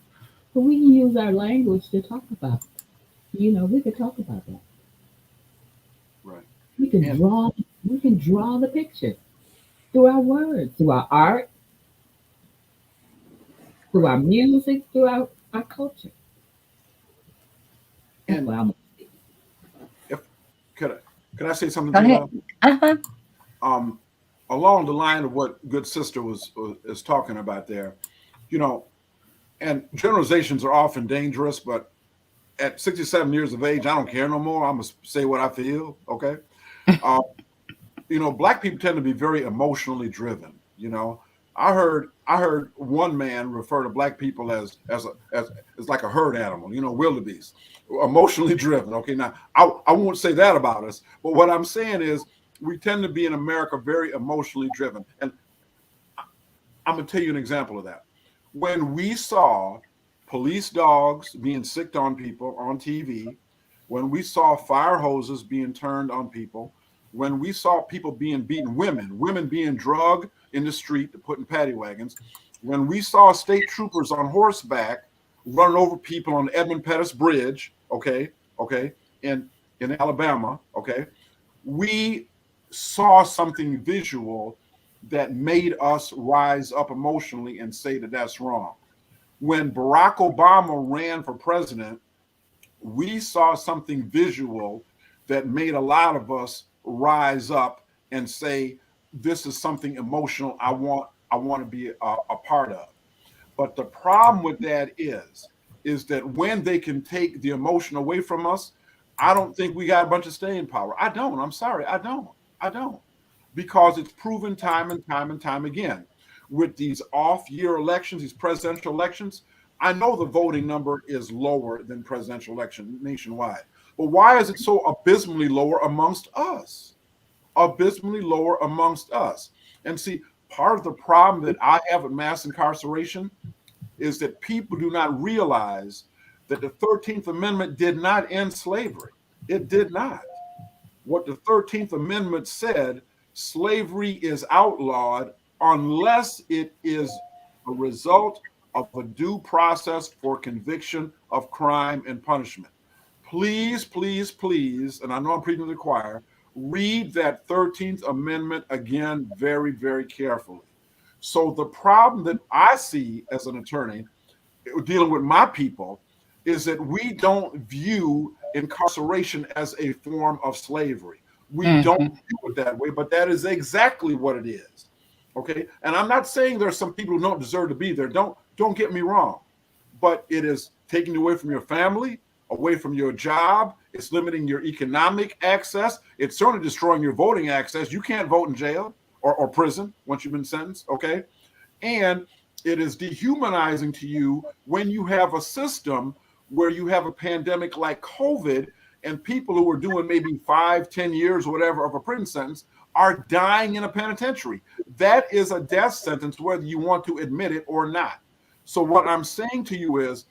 but we can use our language to talk about it. We could talk about that. Right. We can draw the picture through our words, through our art, through our music, through our culture. And Well, if could I say something Go to ahead. you? Along the line of what good sister is talking about there, and generalizations are often dangerous, but at 67 years of age, I don't care no more. I'm gonna say what I feel. Okay. Black people tend to be very emotionally driven. I heard one man refer to black people as like a herd animal, wildebeest, emotionally driven. Okay, now I won't say that about us, but what I'm saying is we tend to be in America very emotionally driven. And I'm gonna tell you an example of that. When we saw police dogs being sicked on people on TV, when we saw fire hoses being turned on people, when we saw people being beaten, women being drugged in the street to put in paddy wagons, when we saw state troopers on horseback running over people on the Edmund Pettus Bridge, okay, in Alabama, okay, we saw something visual that made us rise up emotionally and say that that's wrong. When Barack Obama ran for president, we saw something visual that made a lot of us rise up and say, this is something emotional I want to be a part of. But the problem with that is that when they can take the emotion away from us, I don't think we got a bunch of staying power. I don't. I'm sorry. I don't. Because it's proven time and time and time again. With these off-year elections, these presidential elections, I know the voting number is lower than presidential election nationwide. But why is it so abysmally lower amongst us? Abysmally lower amongst us. And see, part of the problem that I have with mass incarceration is that people do not realize that the 13th Amendment did not end slavery. It did not. What the 13th Amendment said, slavery is outlawed unless it is a result of a due process for conviction of crime and punishment. Please, please, please, and I know I'm preaching to the choir, read that 13th Amendment again very, very carefully. So the problem that I see as an attorney dealing with my people is that we don't view incarceration as a form of slavery. We don't view it that way, but that is exactly what it is. Okay, and I'm not saying there's some people who don't deserve to be there. Don't get me wrong, but it is taking you away from your family, away from your job. It's limiting your economic access. It's certainly destroying your voting access. You can't vote in jail or prison once you've been sentenced. Okay, and it is dehumanizing to you when you have a system where you have a pandemic like COVID and people who are doing maybe 5-10 years or whatever of a prison sentence are dying in a penitentiary. That is a death sentence, whether you want to admit it or not. So what I'm saying to you is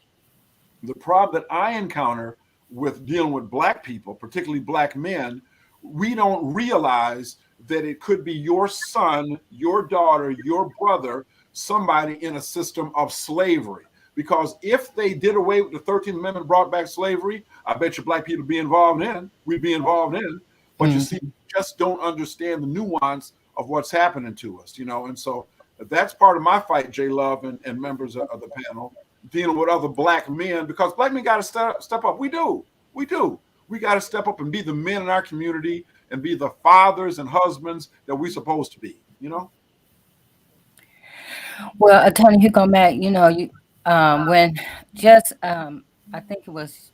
the problem that I encounter with dealing with Black people, particularly Black men, we don't realize that it could be your son, your daughter, your brother, somebody in a system of slavery. Because if they did away with the 13th Amendment, brought back slavery, I bet you Black people would be involved in. We'd be involved in. But you see, we just don't understand the nuance of what's happening to us, you know. And so that's part of my fight, J Love and members of the panel, dealing with other Black men, because Black men got to step up. We do. We got to step up and be the men in our community and be the fathers and husbands that we're supposed to be, you know. Well, Attorney Hugo Mack, you know, when just I think it was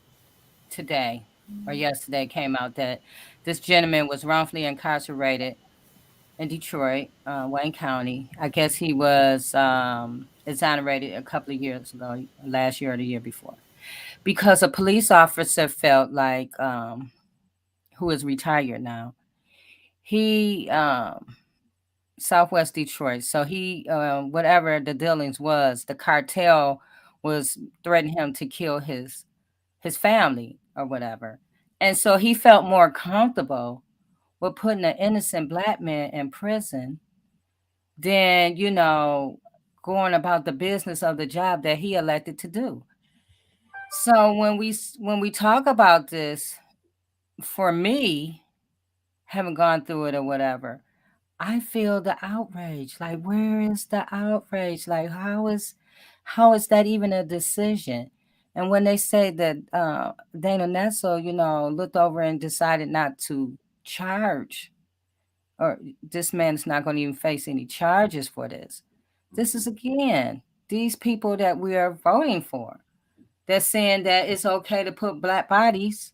today or yesterday came out that this gentleman was wrongfully incarcerated in Detroit, Wayne County. I guess he was exonerated a couple of years ago, last year or the year before, because a police officer felt like, who is retired now, he Southwest Detroit. So he, whatever the dealings was, the cartel was threatening him to kill his family or whatever. And so he felt more comfortable with putting an innocent Black man in prison than, you know, going about the business of the job that he elected to do. So when we talk about this, for me, having gone through it or whatever, I feel the outrage. Like, where is the outrage? Like, how is that even a decision? And when they say that Dana Nessel, you know, looked over and decided not to charge, or this man is not going to even face any charges for this. This is, again, these people that we are voting for. They're saying that it's okay to put Black bodies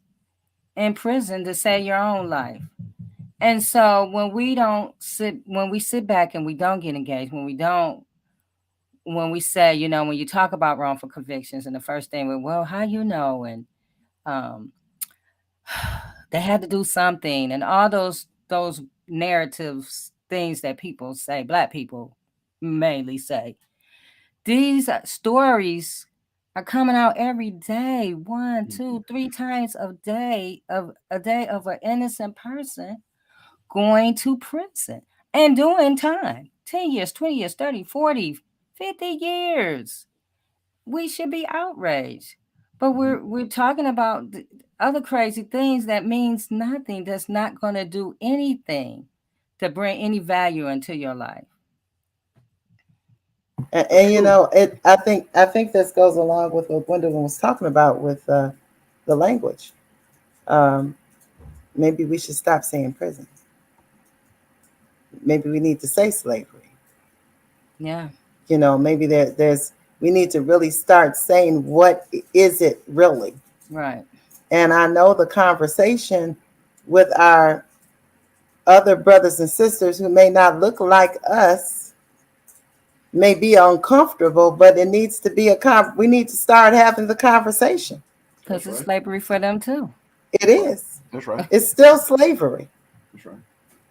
in prison to save your own life. And so when we sit back and we don't get engaged, when we say, you know, when you talk about wrongful convictions, and the first thing, well, how you know, and they had to do something, and all those narratives, things that people say, Black people mainly say, these stories are coming out every day, 1, 2, 3 times a day of an innocent person going to prison and doing time, 10 years, 20 years, 30, 40, 50 years. We should be outraged. But we're talking about other crazy things that means nothing, that's not going to do anything to bring any value into your life. And you know, I think this goes along with what Gwendolyn was talking about with the language. Maybe we should stop saying prison. Maybe we need to say slavery. Yeah. You know, maybe we need to really start saying, what is it really? Right. And I know the conversation with our other brothers and sisters who may not look like us may be uncomfortable, but it needs to be we need to start having the conversation. Because it's slavery for them too. It is. That's right. It's still slavery. That's right.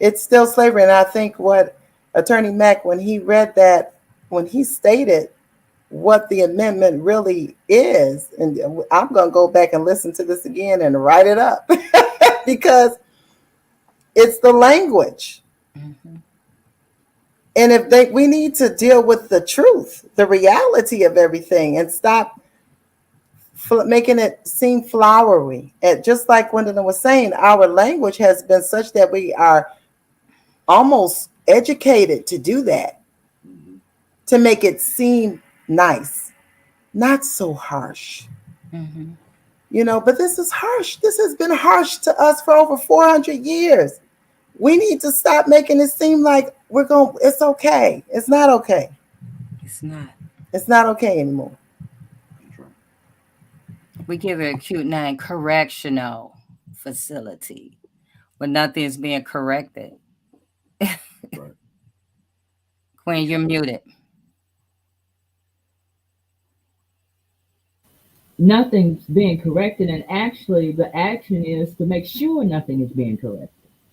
It's still slavery. And I think what Attorney Mack, when he read that, when he stated what the amendment really is, and I'm going to go back and listen to this again and write it up because it's the language. Mm-hmm. And we need to deal with the truth, the reality of everything, and stop making it seem flowery. And just like Gwendolyn was saying, our language has been such that we are almost educated to do that, to make it seem nice. not so harsh. Mm-hmm. But this is harsh. This has been harsh to us for over 400 years. We need to stop making it seem like it's okay. It's not okay. It's not. It's not okay anymore. That's right. We give it a cute name, correctional facility, when nothing is being corrected. Right. Queen, you're muted. Nothing's being corrected, and actually, the action is to make sure nothing is being corrected.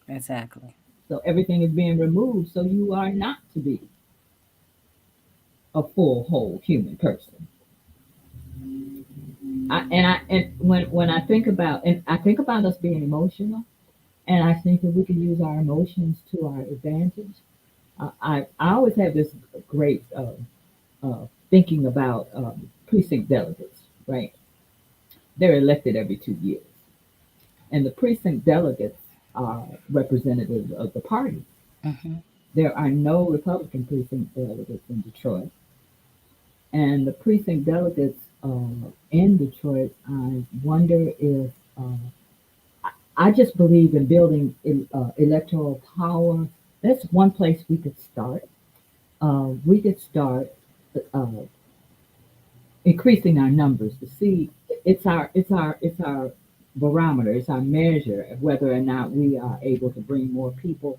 Exactly. So everything is being removed, so you are not to be a full, whole human person. And when I think about us being emotional, and I think that we can use our emotions to our advantage. I always have this great thinking about precinct delegates, right? They're elected every 2 years, and the precinct delegates are representatives of the party. Mm-hmm. There are no Republican precinct delegates in Detroit, and the precinct delegates in Detroit, I wonder if I just believe in building electoral power. That's one place we could start. We could start uh, increasing our numbers to see it's our barometer, it's our measure of whether or not we are able to bring more people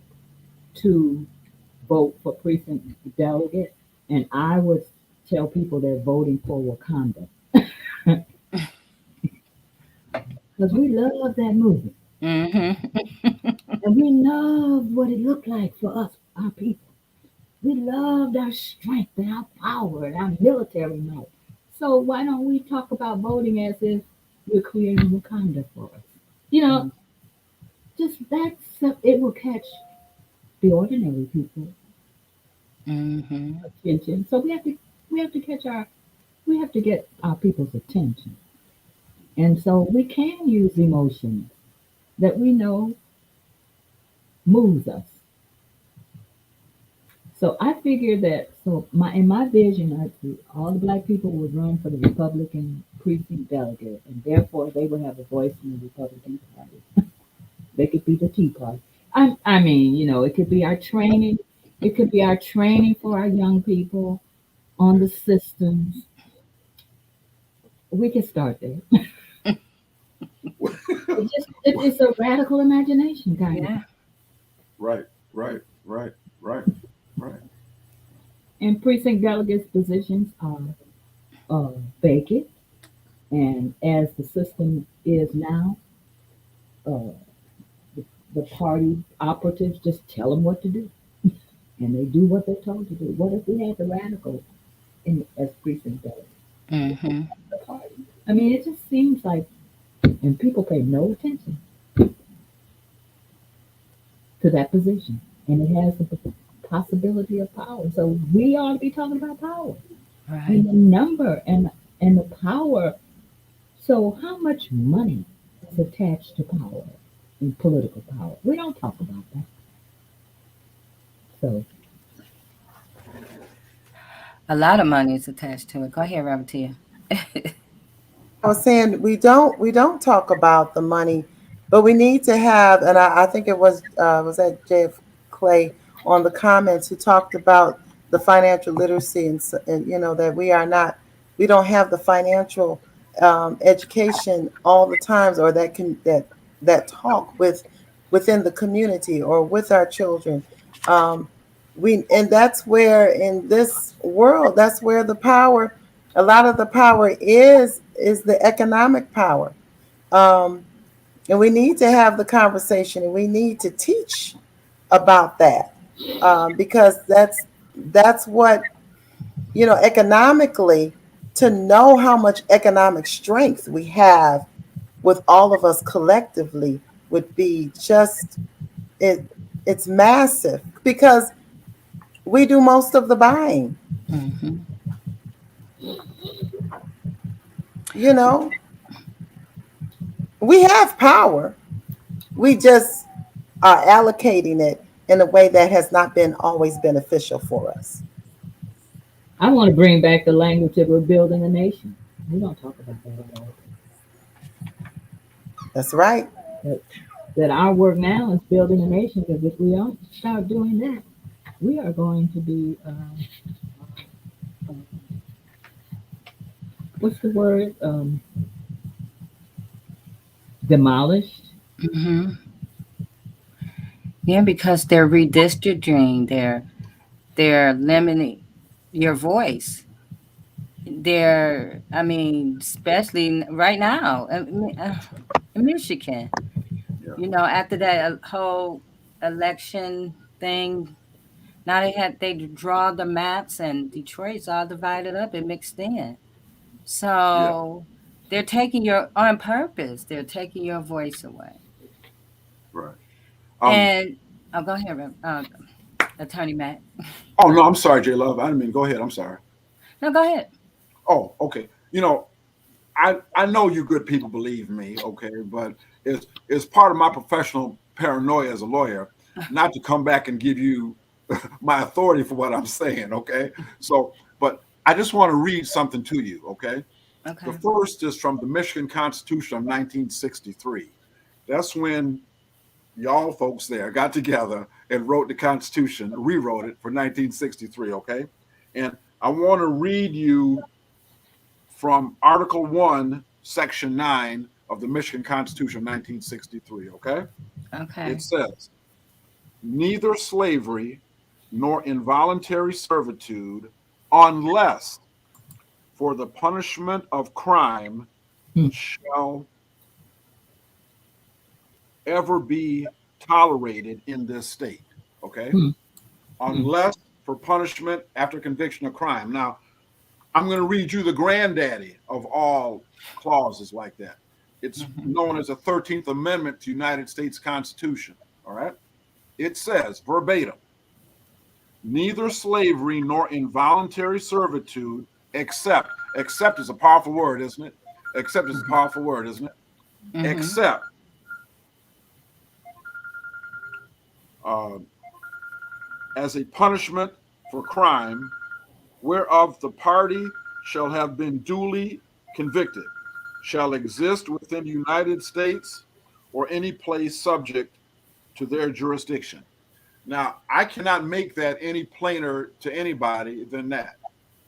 to vote for precinct delegate. And I would tell people they're voting for Wakanda because we love that movie Mm-hmm. and we loved what it looked like for us, our people. We loved our strength and our power and our military might. So why don't we talk about voting as if we're creating Wakanda for us? You know, just it will catch the ordinary people Mm-hmm. attention. So we have to catch we have to get our people's attention. And so we can use emotions that we know moves us. So I figure that in my vision, I see all the black people would run for the Republican precinct delegate, and therefore they would have a voice in the Republican Party. They could be the Tea Party. I mean, it could be our training. It could be our training for our young people on the systems. We can start there. It's a radical imagination kind of. Yeah. Right. Right. Right. Right. Right. And precinct delegates positions are vacant. And as the system is now, uh, the party operatives just tell them what to do, and they do what they're told to do. What if we had the radicals as precinct delegates? Mm-hmm. The party. I mean, it just seems like, and people pay no attention to that position, and it has the possibility of power. So we ought to be talking about power Right. and the number and the power. So how much money is attached to power and political power? We don't talk about that. So A lot of money is attached to it. Go ahead, Robert Tia. I was saying we don't talk about the money, but we need to have, and I think it was that JF Clay on the comments who talked about the financial literacy and that we don't have the financial education all the times, or that talk within the community or with our children. Um, and that's where in this world, that's where a lot of the power is the economic power. Um, and we need to have the conversation, and we need to teach about that, because that's what economically, to know how much economic strength we have with all of us collectively would be just it. It's massive because we do most of the buying. Mm-hmm. You know, we have power. We just are allocating it in a way that has not been always beneficial for us. I want to bring back the language that we're building a nation. We don't talk about that at all. That's right. That our work now is building a nation, because if we don't start doing that, we are going to be, what's the word? Demolished. Hmm. Yeah, because they're redistricting, they're limiting your voice. I mean, especially right now in Michigan. Yeah. After that whole election thing, now they draw the maps, and Detroit's all divided up and mixed in. Yeah. So they're taking on purpose. They're taking your voice away. Right. And go ahead, Attorney Matt. Oh no, I'm sorry, J Love. I didn't mean. Go ahead. I'm sorry. No, go ahead. Oh, okay. I know you good people believe me, okay, but it's part of my professional paranoia as a lawyer not to come back and give you my authority for what I'm saying, okay? So, but I just want to read something to you, okay? Okay. The first is from the Michigan Constitution of 1963. That's when y'all folks there got together and wrote the Constitution, rewrote it for 1963, okay? And I want to read you from Article 1, Section 9 of the Michigan Constitution of 1963, okay? Okay. It says, neither slavery nor involuntary servitude, unless for the punishment of crime, shall ever be tolerated in this state, okay? Unless for punishment after conviction of crime. Now, I'm going to read you the granddaddy of all clauses like that. It's known as the 13th Amendment to the United States Constitution, all right? It says, verbatim, neither slavery nor involuntary servitude, except is a powerful word, isn't it? Except is a powerful word, isn't it? Except as a punishment for crime whereof the party shall have been duly convicted, shall exist within the United States or any place subject to their jurisdiction. Now, I cannot make that any plainer to anybody than that.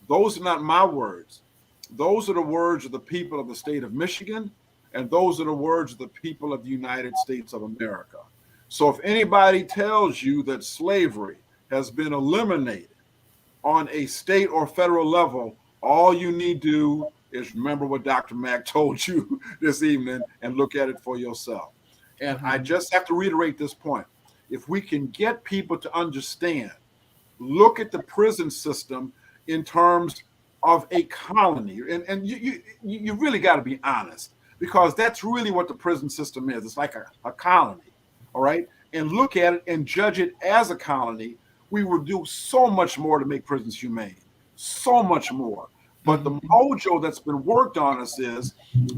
Those are not my words. Those are the words of the people of the state of Michigan, and those are the words of the people of the United States of America. So if anybody tells you that slavery has been eliminated on a state or federal level, all you need to do is remember what Dr. Mack told you this evening and look at it for yourself. And I just have to reiterate this point. If we can get people to understand, look at the prison system in terms of a colony, and you really got to be honest, because that's really what the prison system is. It's like a colony, all right? And look at it and judge it as a colony. We would do so much more to make prisons humane, so much more. But the mojo that's been worked on us is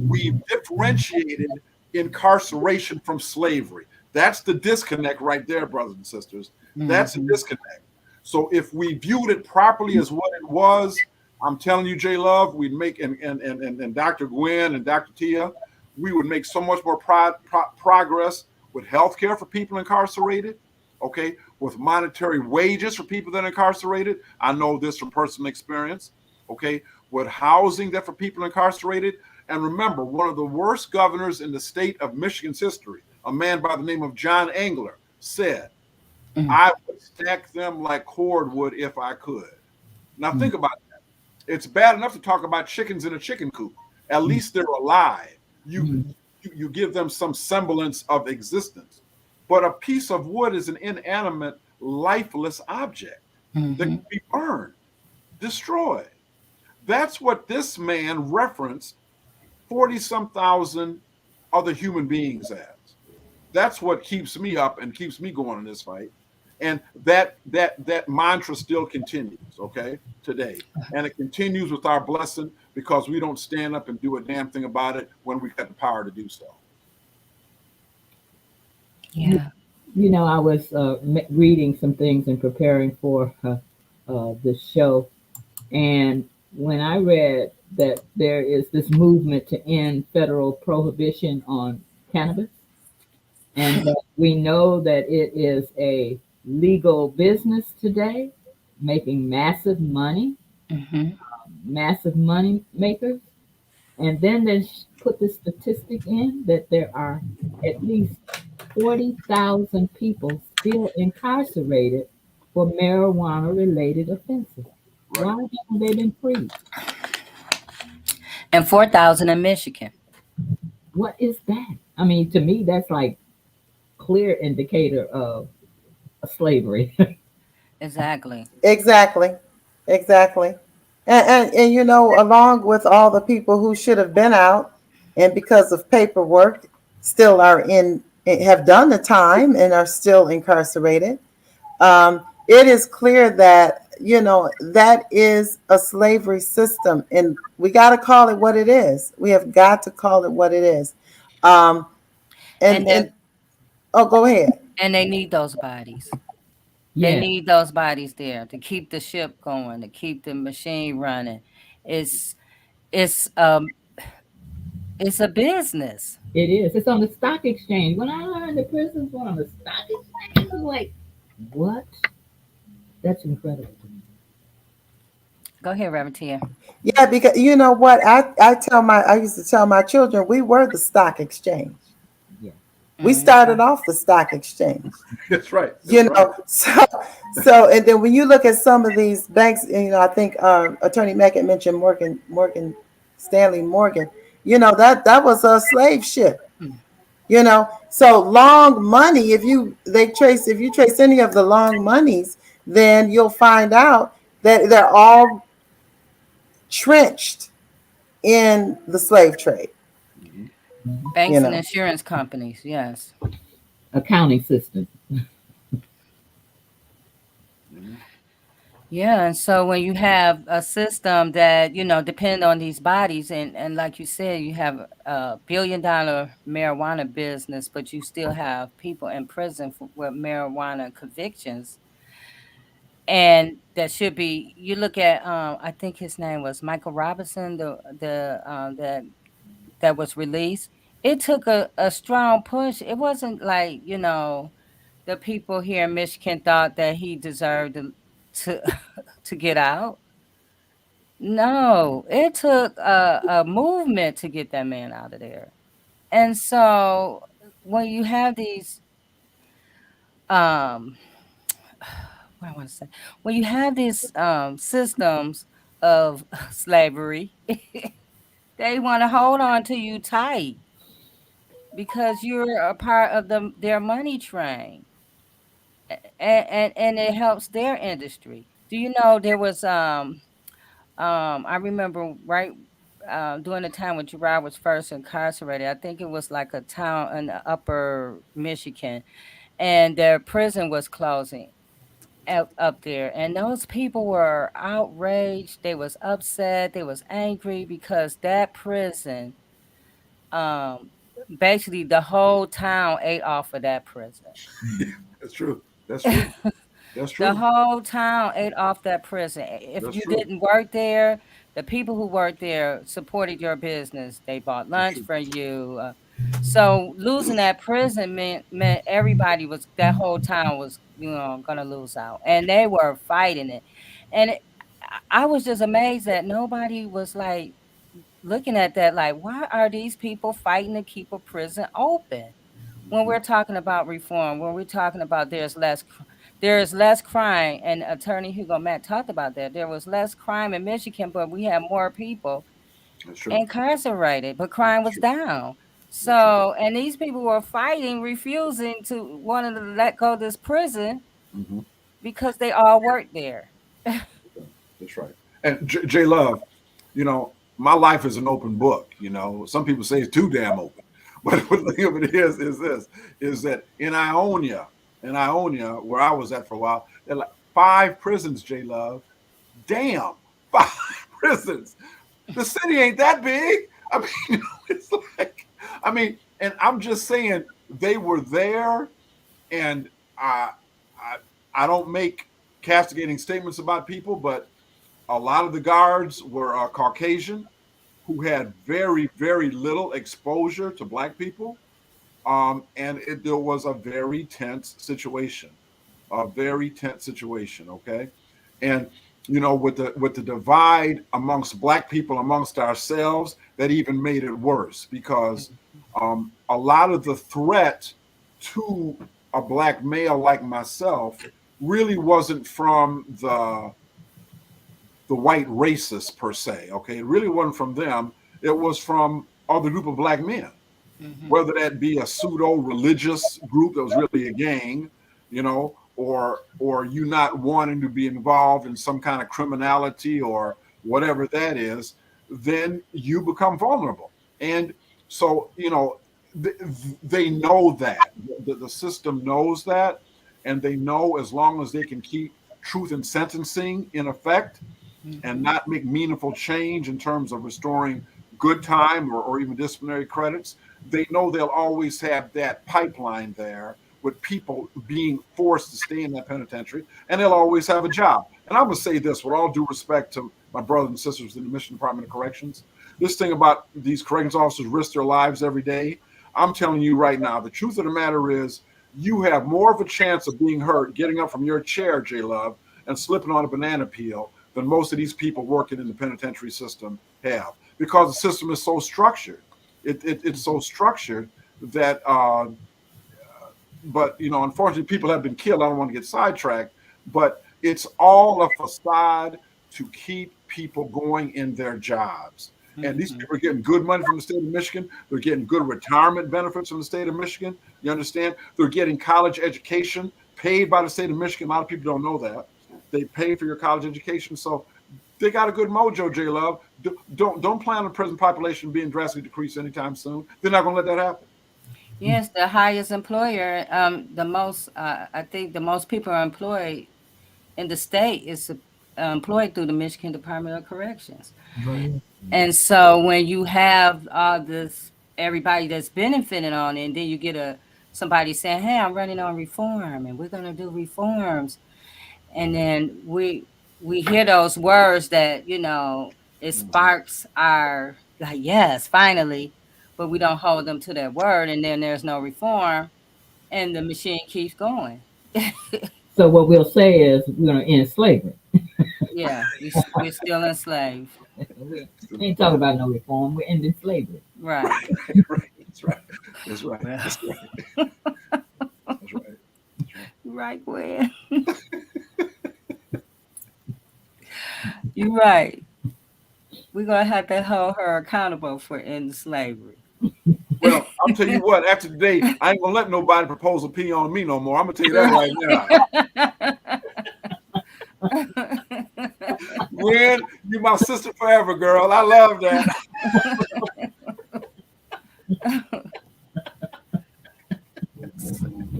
we've differentiated incarceration from slavery. That's the disconnect right there, brothers and sisters. That's a disconnect. So if we viewed it properly as what it was, I'm telling you, J Love, we'd make, and Dr. Gwen and Dr. Tia, we would make so much more progress with healthcare for people incarcerated, okay, with monetary wages for people that are incarcerated. I know this from personal experience, okay, with housing that for people incarcerated. And remember, one of the worst governors in the state of Michigan's history, a man by the name of John Engler, said, I would stack them like cordwood if I could. Now think about that. It's bad enough to talk about chickens in a chicken coop. At least they're alive. You give them some semblance of existence. But a piece of wood is an inanimate, lifeless object that can be burned, destroyed. That's what this man referenced 40-some thousand other human beings as. That's what keeps me up and keeps me going in this fight. And that mantra still continues, okay, today. And it continues with our blessing, because we don't stand up and do a damn thing about it when we got the power to do so. Yeah. You know, I was reading some things and preparing for this show, And when I read that there is this movement to end federal prohibition on cannabis, and that we know that it is a legal business today, making Hmm. massive money makers. And then they put the statistic in that there are at least 40,000 people still incarcerated for marijuana related offenses. Right. Why haven't they been freed? And 4,000 in Michigan. What is that? I mean, to me, that's like clear indicator of slavery. Exactly. Exactly. Exactly. And you know, along with all the people who should have been out and because of paperwork still are in, have done the time and are still incarcerated. It is clear that, you know, that is a slavery system, and we got to call it what it is. We have got to call it what it is. Um, And and oh, go ahead. they need those bodies. They Yeah, need those bodies there to keep the ship going, to keep the machine running. It's it's um it's a business. it is. It's on the stock exchange. When I learned the prisons were on the stock exchange, I'm like, what? That's incredible to me. Go ahead, Reverend Tia. Yeah, because you know what, I used to tell my children we were the stock exchange. Yeah. We started off the stock exchange. That's right. You That's right. know, so and then when you look at some of these banks, you know, I think Attorney Meckett mentioned Morgan Stanley Morgan. You know, that was a slave ship. Mm. You know, so long money. If you trace any of the long monies, then you'll find out that they're all trenched in the slave trade. Mhm. Mhm. You Banks and know, insurance companies, yes. Accounting system. Mhm. Yeah, and so when you have a system that, depend on these bodies, and like you said, you have a $1 billion marijuana business, but you still have people in prison with marijuana convictions. And that should be, you look at, I think his name was Michael Robinson, that was released. It took a strong push. It wasn't like, the people here in Michigan thought that he deserved to to get out. No, it took a movement to get that man out of there. And so when you have these, um, what I want to say, when you have these systems of slavery, they want to hold on to you tight because you're a part of their money train, and it helps their industry. Do you know there was I remember right during the time when Gerard was first incarcerated. I think it was like a town in the upper Michigan, and their prison was closing up there, and those people were outraged. They was upset. They was angry because that prison, um, basically the whole town ate off of that prison. That's true. That's true. That's The true. whole town ate off that prison. If That's you true. didn't work there, the people who worked there supported your business. They bought That's lunch true. for you. So losing that prison meant everybody was, that whole town was, gonna lose out, and they were fighting it. And I was just amazed that nobody was like looking at that like, why are these people fighting to keep a prison open? When Mhm. we're talking about reform, when we're talking about there's less crime, and Attorney Hugo Matt talked about that. There was less crime in Michigan, but we had more people That's true. incarcerated, but crime That's was true. down. That's true. So, and these people were fighting, refusing to wanting to let go of this prison Hmm. because they all worked there. That's right. And J Love, my life is an open book. Some people say it's too damn open, but what it is this: is that in Ionia, where I was at for a while, there are like 5 prisons. J Love, damn, 5 prisons. The city ain't that big. I mean, it's like, and I'm just saying they were there, and I, I don't make castigating statements about people, but A lot of the guards were Caucasian who had very, very little exposure to Black people. And there was a very tense situation, okay? And with the divide amongst Black people amongst ourselves, that even made it worse because a lot of the threat to a Black male like myself really wasn't from the white racists per se, okay? It really wasn't from them. It was from other group of Black men, whether that be a pseudo-religious group that was really a gang, or you not wanting to be involved in some kind of criminality or whatever that is, then you become vulnerable. And so, they know that. The system knows that, and they know as long as they can keep truth in sentencing in effect and not make meaningful change in terms of restoring good time or even disciplinary credits, they know they'll always have that pipeline there with people being forced to stay in that penitentiary, and they'll always have a job. And I'm going to say this with all due respect to my brothers and sisters in the Michigan Department of Corrections. This thing about these corrections officers risk their lives every day, I'm telling you right now, the truth of the matter is you have more of a chance of being hurt getting up from your chair, J. Love, and slipping on a banana peel than most of these people working in the penitentiary system have, because the system is so structured. It's so structured that, but unfortunately, people have been killed. I don't want to get sidetracked, but it's all a facade to keep people going in their jobs. And these people are getting good money from the state of Michigan. They're getting good retirement benefits from the state of Michigan. You understand? They're getting college education paid by the state of Michigan. A lot of people don't know that. They pay for your college education. So they got a good mojo, J. Love. Don't plan on the prison population being drastically decreased anytime soon. They're not going to let that happen. Yes, the highest employer, the most, I think the most people are employed in the state is employed through the Michigan Department of Corrections. Right. And so when you have all this, everybody that's benefiting on it, and then you get somebody saying, hey, I'm running on reform and we're going to do reforms. And then we hear those words that, it sparks our, like, yes, finally, but we don't hold them to their word. And then there's no reform and the machine keeps going. So what we'll say is we're going to end slavery. Yeah, we're still enslaved. We ain't talking about no reform. We're ending slavery. Right. Right. That's right. That's right. That's right. That's right. Right, Gwen. You're right. We're going to have to hold her accountable for ending slavery. Well, I'll tell you what, after today, I ain't going to let nobody propose a pee on me no more. I'm going to tell you that right now. Gwen, you my sister forever, girl. I love that.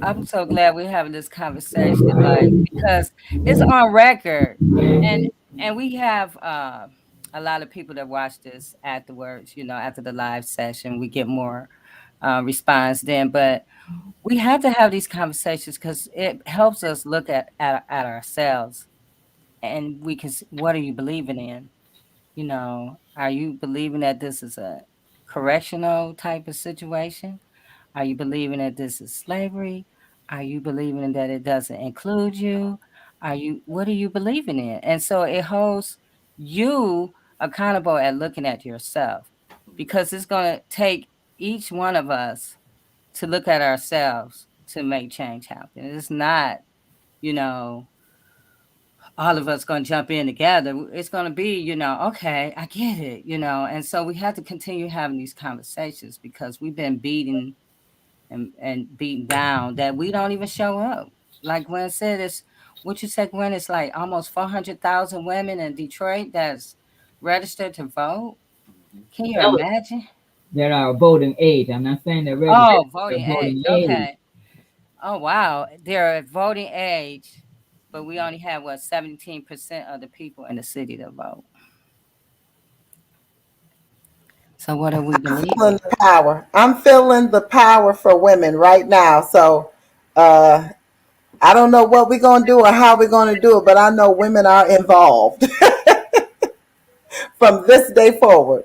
I'm so glad we're having this conversation, like, because it's on record, and we have a lot of people that watch this afterwards. After the live session, we get more response then. But we have to have these conversations because it helps us look at ourselves, and we can. What are you believing in? Are you believing that this is a correctional type of situation? Are you believing that this is slavery? Are you believing that it doesn't include you? What are you believing in? And so it holds you accountable at looking at yourself, because it's going to take each one of us to look at ourselves to make change happen. It's not, all of us going to jump in together. It's going to be, okay, I get it, and so we have to continue having these conversations because we've been beaten and beaten down that we don't even show up. Like Gwen said, what you said, Gwen, it's like almost 400,000 women in Detroit that's registered to vote. Can you imagine? That are voting age. I'm not saying they're registered. Oh, voting age. Okay. Oh, wow. They're at voting age, but we only have, 17% of the people in the city to vote. So what are we believing? I'm feeling the power. I'm feeling the power for women right now. So I don't know what we're going to do or how we're going to do it, but I know women are involved. from this day forward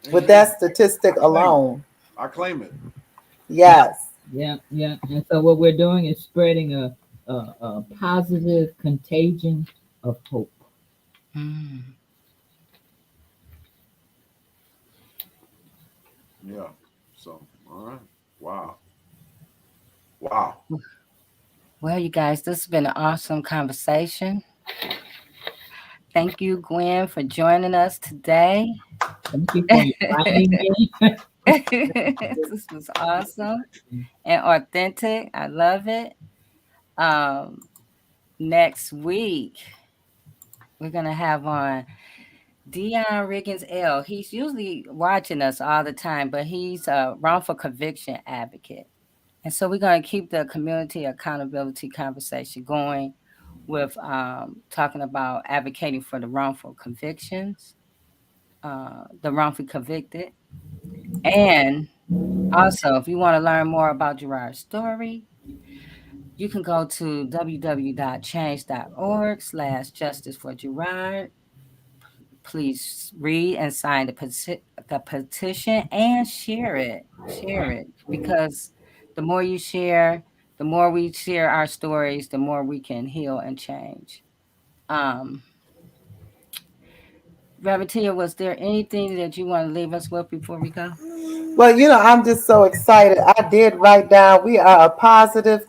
with Amen. that statistic I claim it. alone. I claim it. Yes. Yeah, yeah. And so what we're doing is spreading a positive contagion of hope. Mm. Yeah. So, all right. Wow. Wow. Well, you guys, this has been an awesome conversation. Thank you, Gwen, for joining us today. Thank you for inviting me. This was awesome and authentic. I love it. Um, Next week, we're going to have on Dion Riggins L. He's usually watching us all the time, but he's a wrongful conviction advocate. And so we're going to keep the community accountability conversation going with talking about advocating for the wrongful convictions, the wrongfully convicted. And also, if you want to learn more about Gerard's story, you can go to www.change.org/justice for Gerard. Please read and sign the petition and share it. Share it because the more you share, the more we share our stories, the more we can heal and change. Um, Reverend Tia, was there anything that you want to leave us with before we go? Well, I'm just so excited. I did write down we are a positive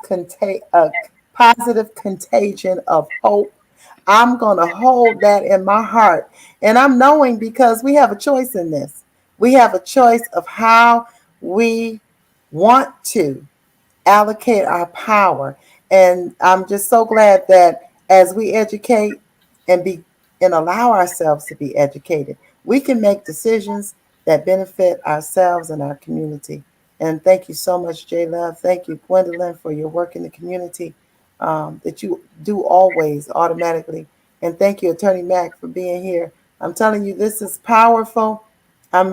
contagion of hope. I'm going to hold that in my heart. And I'm knowing because we have a choice in this. We have a choice of how we want to allocate our power. And I'm just so glad that as we educate and be and allow ourselves to be educated, we can make decisions that benefit ourselves and our community. And thank you so much, J Love. Thank you, Gwendolyn, for your work in the community that you do always automatically. And thank you, Attorney Mack, for being here. I'm telling you, this is powerful. I'm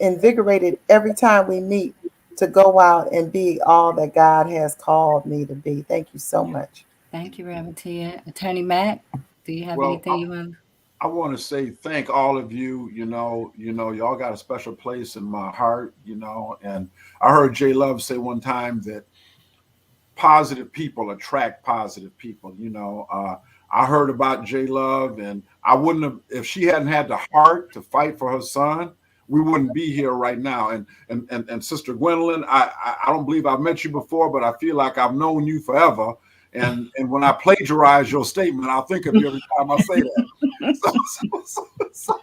invigorated every time we meet to go out and be all that God has called me to be. Thank you so much. Thank you, Reverend Tia. Attorney Mack, do you have Well, anything you want? I want to say thank all of you. Y'all got a special place in my heart. And I heard Jay Love say one time that positive people attract positive people. I heard about J Love, and I wouldn't have if she hadn't had the heart to fight for her son. We wouldn't be here right now. And Sister Gwendolyn, I don't believe I've met you before, but I feel like I've known you forever. And when I plagiarize your statement, I'll think of you every time I say that. So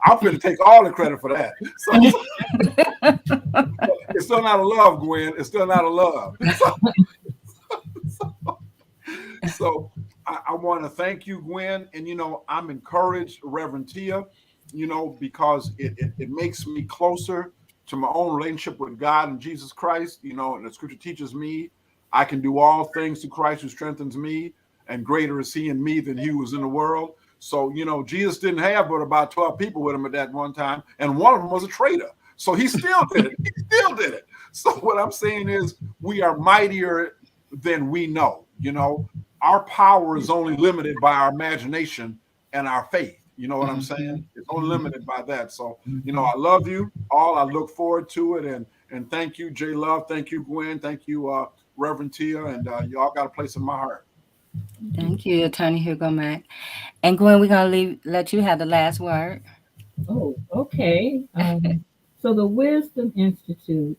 I'm going to take all the credit for that. It's still not a love, Gwen. It's still not a love. So I want to thank you, Gwen. And, I'm encouraged, Reverend Tia, because it makes me closer to my own relationship with God and Jesus Christ. And the scripture teaches me I can do all things through Christ who strengthens me, and greater is he in me than he was in the world. So, Jesus didn't have but about 12 people with him at that one time, and one of them was a traitor. So he still did it. He still did it. So what I'm saying is we are mightier than we know. Our power is only limited by our imagination and our faith. You know what I'm saying? It's only limited by that. So, I love you all. I look forward to it. And thank you, J Love. Thank you, Gwen. Thank you, Reverend Tia. And y'all got a place in my heart. Thank you, Attorney Hugo Mack. And Gwen, we're gonna let you have the last word. Oh, okay. So the Wisdom Institute,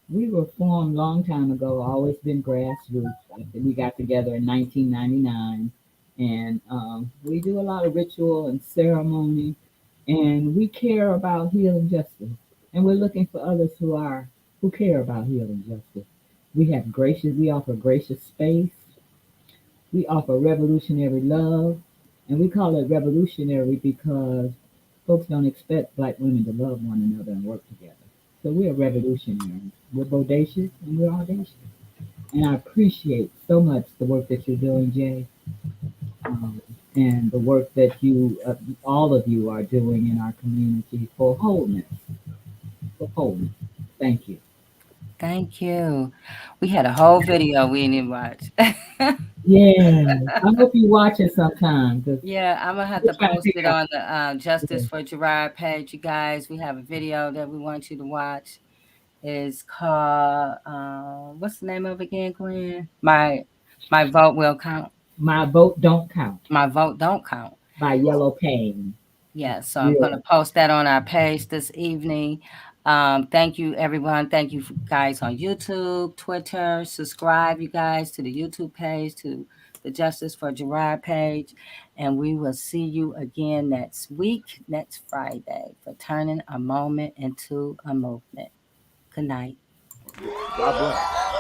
we were formed a long time ago, always been grassroots. We got together in 1999, and we do a lot of ritual and ceremony, and we care about healing justice. And we're looking for others who care about healing justice. We offer gracious space. We offer revolutionary love, and we call it revolutionary because folks don't expect Black women to love one another and work together. So we're revolutionaries. We're bodacious and we're audacious. And I appreciate so much the work that you're doing, Jay, and the work that all of you are doing in our community for wholeness. For wholeness. Thank you. Thank you. We had a whole video we didn't watch. Yeah, I hope you watch it sometime. Cause Yeah, I'm gonna have we're to trying to post figure it out. on the Yeah. Justice for Gerard page, you guys. We have a video that we want you to watch. It's called what's the name of it again, Glenn? My vote will count. My Vote Don't Count My vote don't count. by Yellow Pain. Yeah, so I'm Yeah. gonna post that on our page this evening. Thank you, everyone. Thank you guys on YouTube, Twitter. Subscribe, you guys, to the YouTube page, to the Justice for Gerard page, and we will see you again next week, next Friday, for turning a moment into a movement. Good night. God bless.